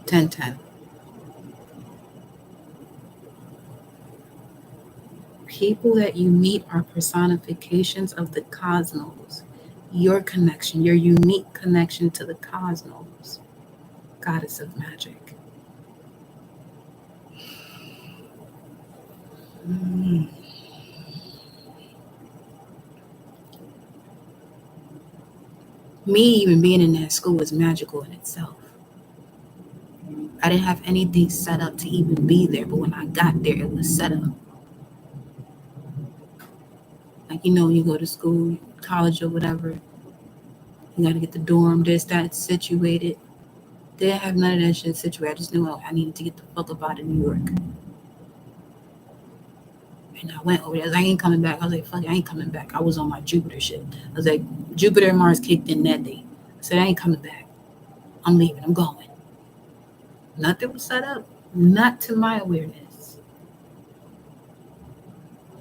1010. People that you meet are personifications of the cosmos. Your connection, your unique connection to the cosmos, goddess of magic. Mm. Me even being in that school was magical in itself. I didn't have anything set up to even be there, but when I got there, it was set up. Like, you go to school, college, or whatever, you got to get the dorm, this, that, situated. Didn't have none of that shit situated. I just knew I needed to get the fuck up out of New York. And I went over there. I was like, I ain't coming back. I was like, fuck it, I ain't coming back. I was on my Jupiter shit. I was like, Jupiter and Mars kicked in that day. I said, I ain't coming back. I'm leaving. I'm going. Nothing was set up. Not to my awareness.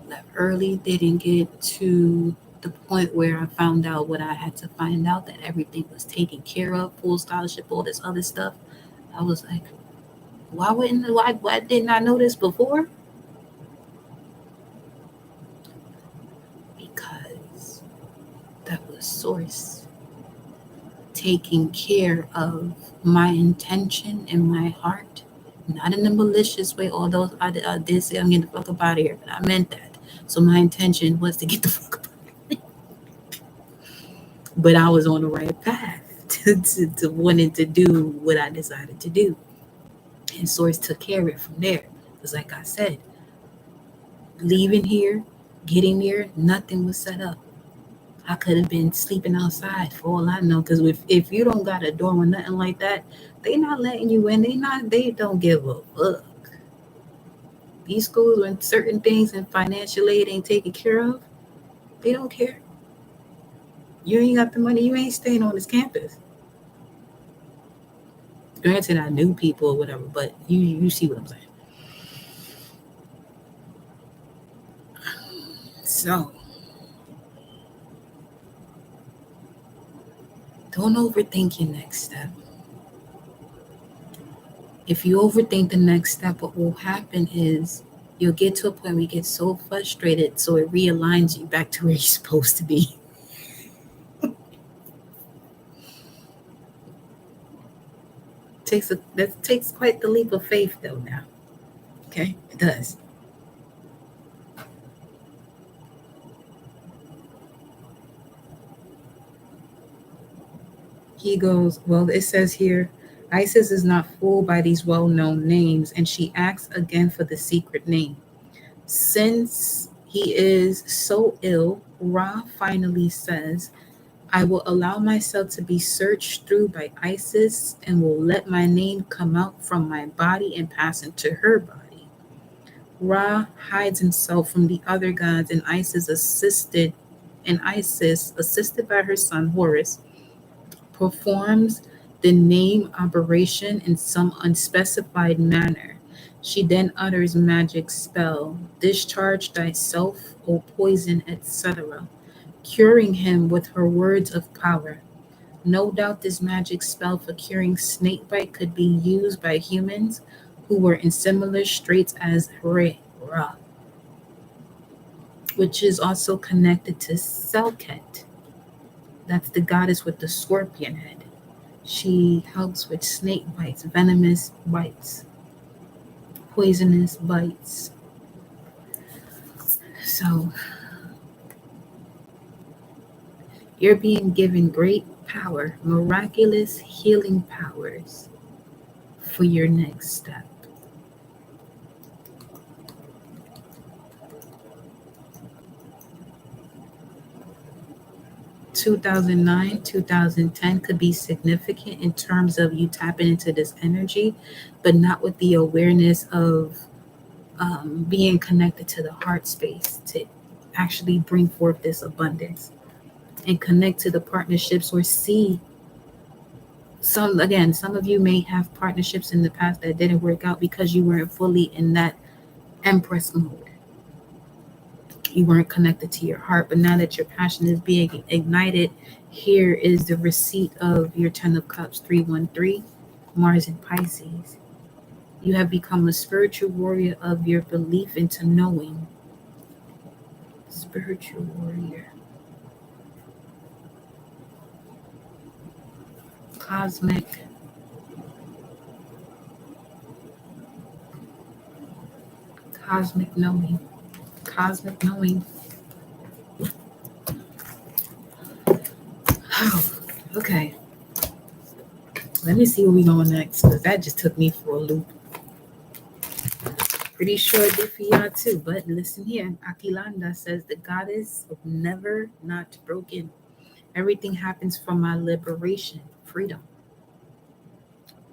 Left early. Didn't get to the point where I found out what I had to find out, that everything was taken care of, full scholarship, all this other stuff. I was like, why didn't I know this before? Because that was Source taking care of my intention in my heart, not in a malicious way, although I did say I'm getting the fuck up out of here, but I meant that. So my intention was to get the fuck up out of here. But I was on the right path to wanting to do what I decided to do. And Source took care of it from there. Because like I said, leaving here, getting there, nothing was set up. I could have been sleeping outside for all I know. Because if you don't got a dorm or nothing like that, they not letting you in. They don't give a fuck. These schools, when certain things and financial aid ain't taken care of, they don't care. You ain't got the money, you ain't staying on this campus. Granted, I knew people or whatever, but you see what I'm saying. So don't overthink your next step. If you overthink the next step, what will happen is you'll get to a point where you get so frustrated, so it realigns you back to where you're supposed to be. That takes quite the leap of faith, though. Now, okay, it does. He goes, well, it says here, Isis is not fooled by these well-known names, and she asks again for the secret name. Since he is so ill, Ra finally says, I will allow myself to be searched through by Isis and will let my name come out from my body and pass into her body. Ra hides himself from the other gods, and Isis, assisted by her son Horus, performs the name operation in some unspecified manner. She then utters magic spell, discharge thyself, O poison, etc., curing him with her words of power. No doubt this magic spell for curing snakebite could be used by humans who were in similar straits as Ra, which is also connected to Selket. That's the goddess with the scorpion head. She helps with snake bites, venomous bites, poisonous bites. So you're being given great power, miraculous healing powers for your next step. (2009, 2010) could be significant in terms of you tapping into this energy, but not with the awareness of being connected to the heart space to actually bring forth this abundance and connect to the partnerships, or see some of you may have partnerships in the past that didn't work out because you weren't fully in that empress mode. You weren't connected to your heart, but now that your passion is being ignited, here is the receipt of your 10 of Cups, 313, Mars in Pisces. You have become a spiritual warrior of your belief into knowing Spiritual warrior. Cosmic. Cosmic knowing. Cosmic knowing. Oh, okay. Let me see where we going next, because that just took me for a loop. Pretty sure it did for y'all too, but listen here. Aquilanda says the goddess of never not broken. Everything happens for my liberation, freedom.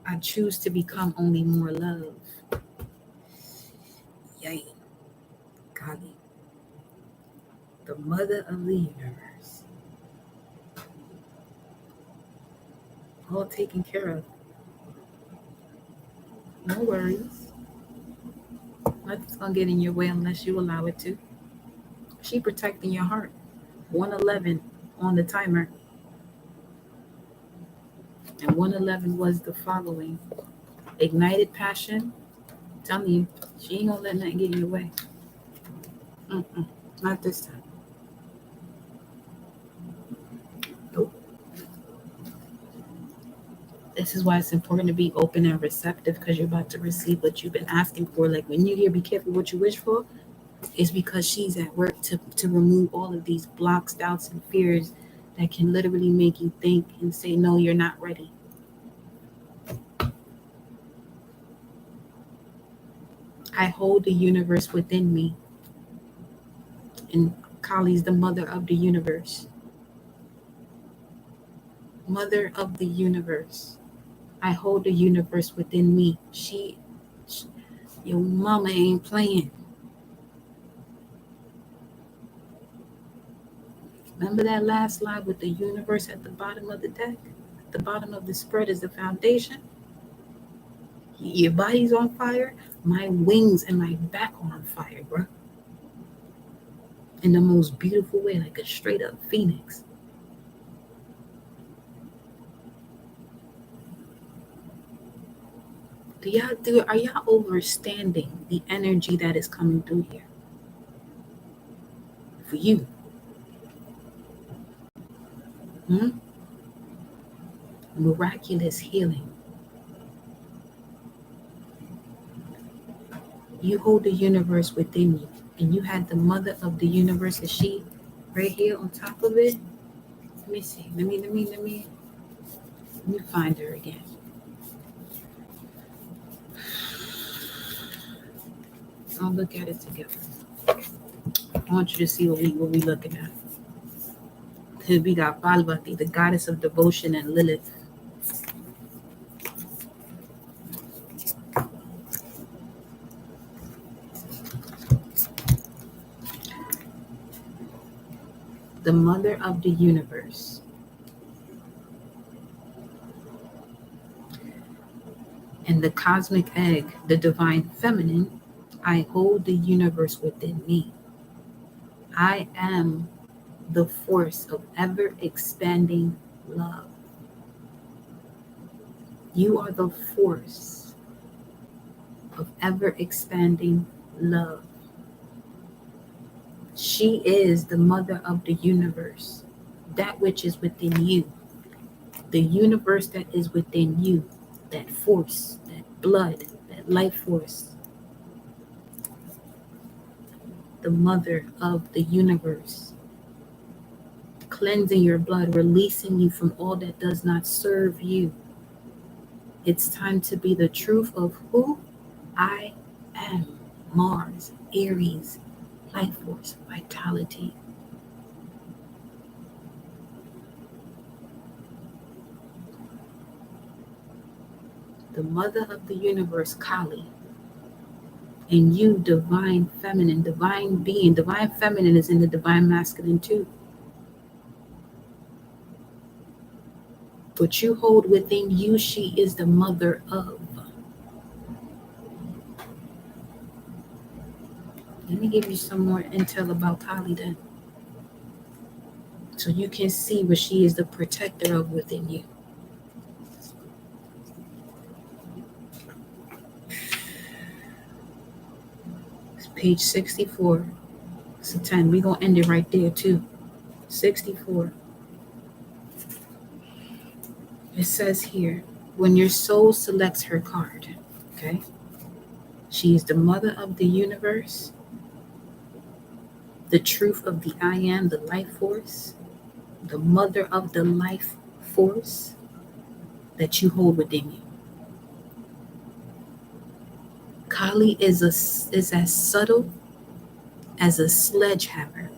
I choose to become only more love. Yay. Kali, the mother of the universe. All taken care of. No worries. Nothing's gonna get in your way unless you allow it to. She protecting your heart. 111 on the timer. And 111 was the following. Ignited passion. I'm telling you, she ain't gonna let nothing get in your way. Not this time. Nope. This is why it's important to be open and receptive, because you're about to receive what you've been asking for. Like when you hear be careful what you wish for, it's because she's at work to remove all of these blocks, doubts, and fears that can literally make you think and say, no, you're not ready. I hold the universe within me. And Kali's the mother of the universe. Mother of the universe. I hold the universe within me. Your mama ain't playing. Remember that last slide with the universe at the bottom of the deck? At the bottom of the spread is the foundation. Your body's on fire. My wings and my back are on fire, bro. In the most beautiful way, like a straight up phoenix. Are y'all understanding the energy that is coming through here? For you. Miraculous healing. You hold the universe within you, and you had the mother of the universe. Is she right here on top of it? Let me see. Let me find her again. I'll look at it together. I want you to see what we looking at. We got Parvati, the goddess of devotion, and Lilith. The mother of the universe. And the cosmic egg, the divine feminine, I hold the universe within me. I am the force of ever expanding love. You are the force of ever expanding love. She is the mother of the universe, that which is within you, the universe that is within you, that force, that blood, that life force. The mother of the universe, cleansing your blood, releasing you from all that does not serve you. It's time to be the truth of who I am. Mars, Aries, life force, vitality. The mother of the universe, Kali. And you, divine feminine, divine being. Divine feminine is in the divine masculine too. But you hold within you, she is the mother of. Let me give you some more intel about Kali then. So you can see what she is the protector of within you. It's page 64. It's a 10. We're going to end it right there, too. 64. It says here, when your soul selects her card, okay? She is the mother of the universe, the truth of the I am, the life force, the mother of the life force that you hold within you. Kali is as subtle as a sledgehammer.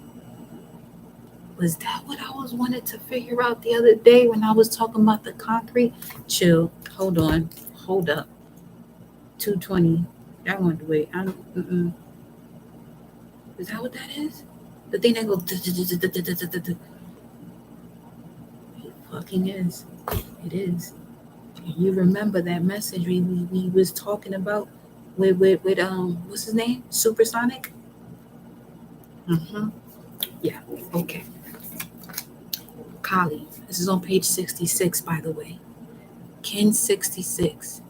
Was that what I was wanted to figure out the other day when I was talking about the concrete? Chill. Hold on. Hold up. 220. That one wait. I don't. Is that what that is? The thing that goes. It fucking is. It is. You remember that message we was talking about with what's his name? Supersonic. Yeah. Okay. Kali. This is on page 66, by the way. Kin 66.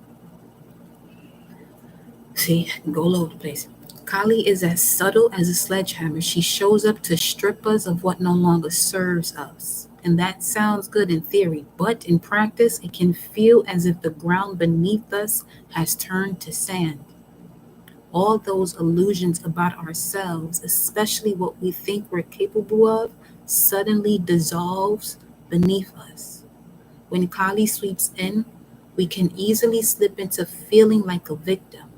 See, I can go all over the place. Kali is as subtle as a sledgehammer. She shows up to strip us of what no longer serves us. And that sounds good in theory, but in practice, it can feel as if the ground beneath us has turned to sand. All those illusions about ourselves, especially what we think we're capable of, suddenly dissolves beneath us. When Kali sweeps in, we can easily slip into feeling like a victim.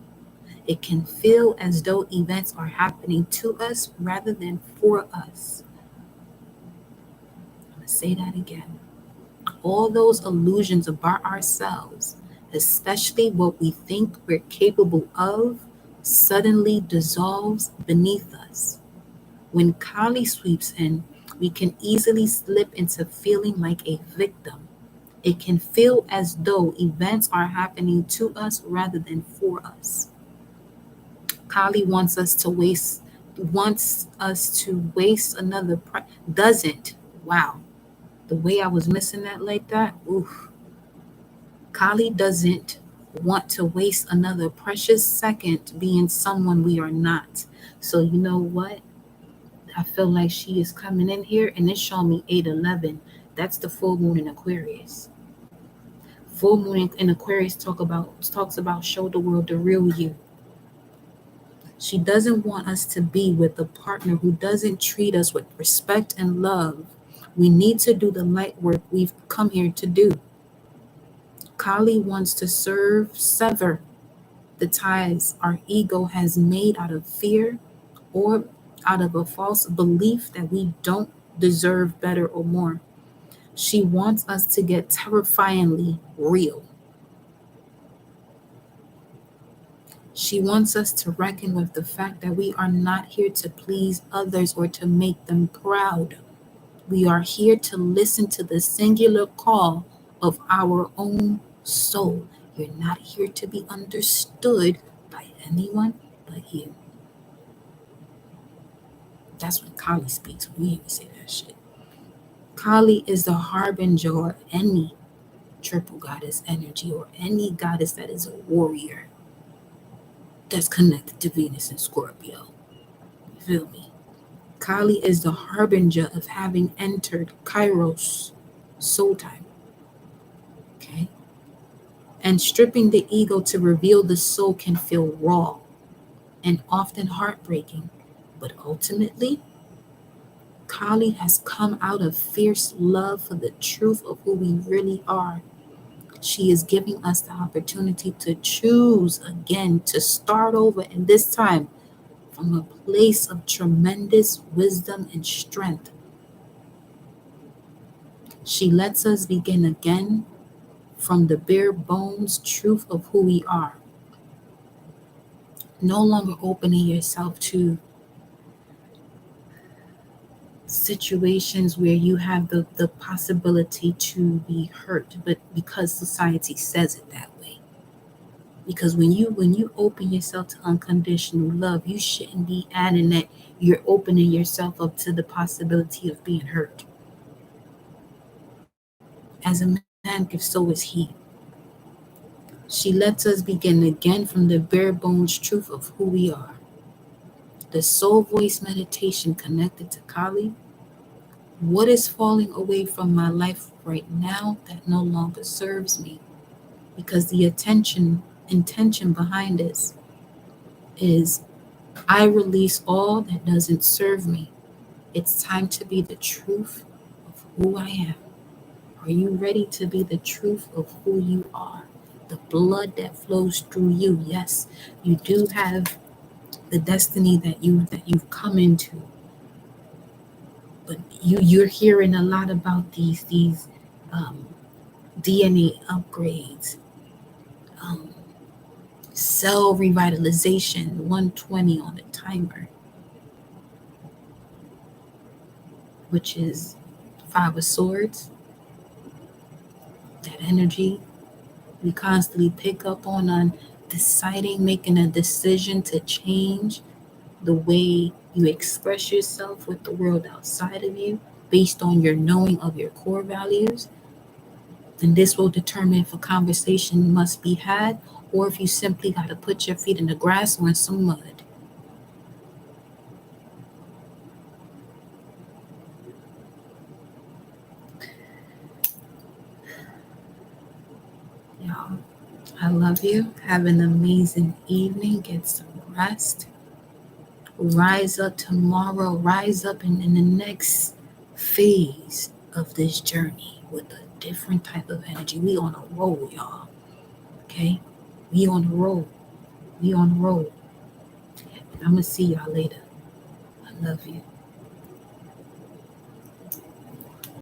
It can feel as though events are happening to us rather than for us. I'm going to say that again. All those illusions about ourselves, especially what we think we're capable of, suddenly dissolves beneath us. When Kali sweeps in, we can easily slip into feeling like a victim. It can feel as though events are happening to us rather than for us. Kali wants us to waste another doesn't. Wow. The way I was missing that like that. Oof. Kali doesn't want to waste another precious second being someone we are not. So you know what? I feel like she is coming in here and it's showing me 811. That's the full moon in Aquarius. Full moon in Aquarius talks about show the world the real you. She doesn't want us to be with a partner who doesn't treat us with respect and love. We need to do the light work we've come here to do. Kali wants to sever the ties our ego has made out of fear or out of a false belief that we don't deserve better or more. She wants us to get terrifyingly real. She wants us to reckon with the fact that we are not here to please others or to make them proud. We are here to listen to the singular call of our own soul. You're not here to be understood by anyone but you. That's when Kali speaks. We even say that shit. Kali is the harbinger of any triple goddess energy or any goddess that is a warrior that's connected to Venus and Scorpio. You feel me? Kali is the harbinger of having entered Kairos, soul time. Okay? And stripping the ego to reveal the soul can feel raw and often heartbreaking. But ultimately, Kali has come out of fierce love for the truth of who we really are. She is giving us the opportunity to choose again, to start over, and this time from a place of tremendous wisdom and strength. She lets us begin again from the bare bones truth of who we are. No longer opening yourself to situations where you have the possibility to be hurt, but because society says it that way. Because when you open yourself to unconditional love, you shouldn't be adding that you're opening yourself up to the possibility of being hurt. As a man gives, so is he. She lets us begin again from the bare bones truth of who we are. the soul voice meditation connected to Kali. What is falling away from my life right now that no longer serves me? Because the intention behind this is I release all that doesn't serve me. It's time to be the truth of who I am. Are you ready to be the truth of who you are? The blood that flows through you. Yes, you do have the destiny that you've come into. But you're hearing a lot about these um, DNA upgrades, um, cell revitalization, 120 on the timer, which is Five of Swords. That energy we constantly pick up on deciding, making a decision to change the way you express yourself with the world outside of you based on your knowing of your core values. And this will determine if a conversation must be had or if you simply got to put your feet in the grass or in some mud. Y'all, I love you. Have an amazing evening. Get some rest. Rise up tomorrow. Rise up in the next phase of this journey with a different type of energy. We on a roll, y'all. Okay? We on the roll. We on the roll. I'm going to see y'all later. I love you.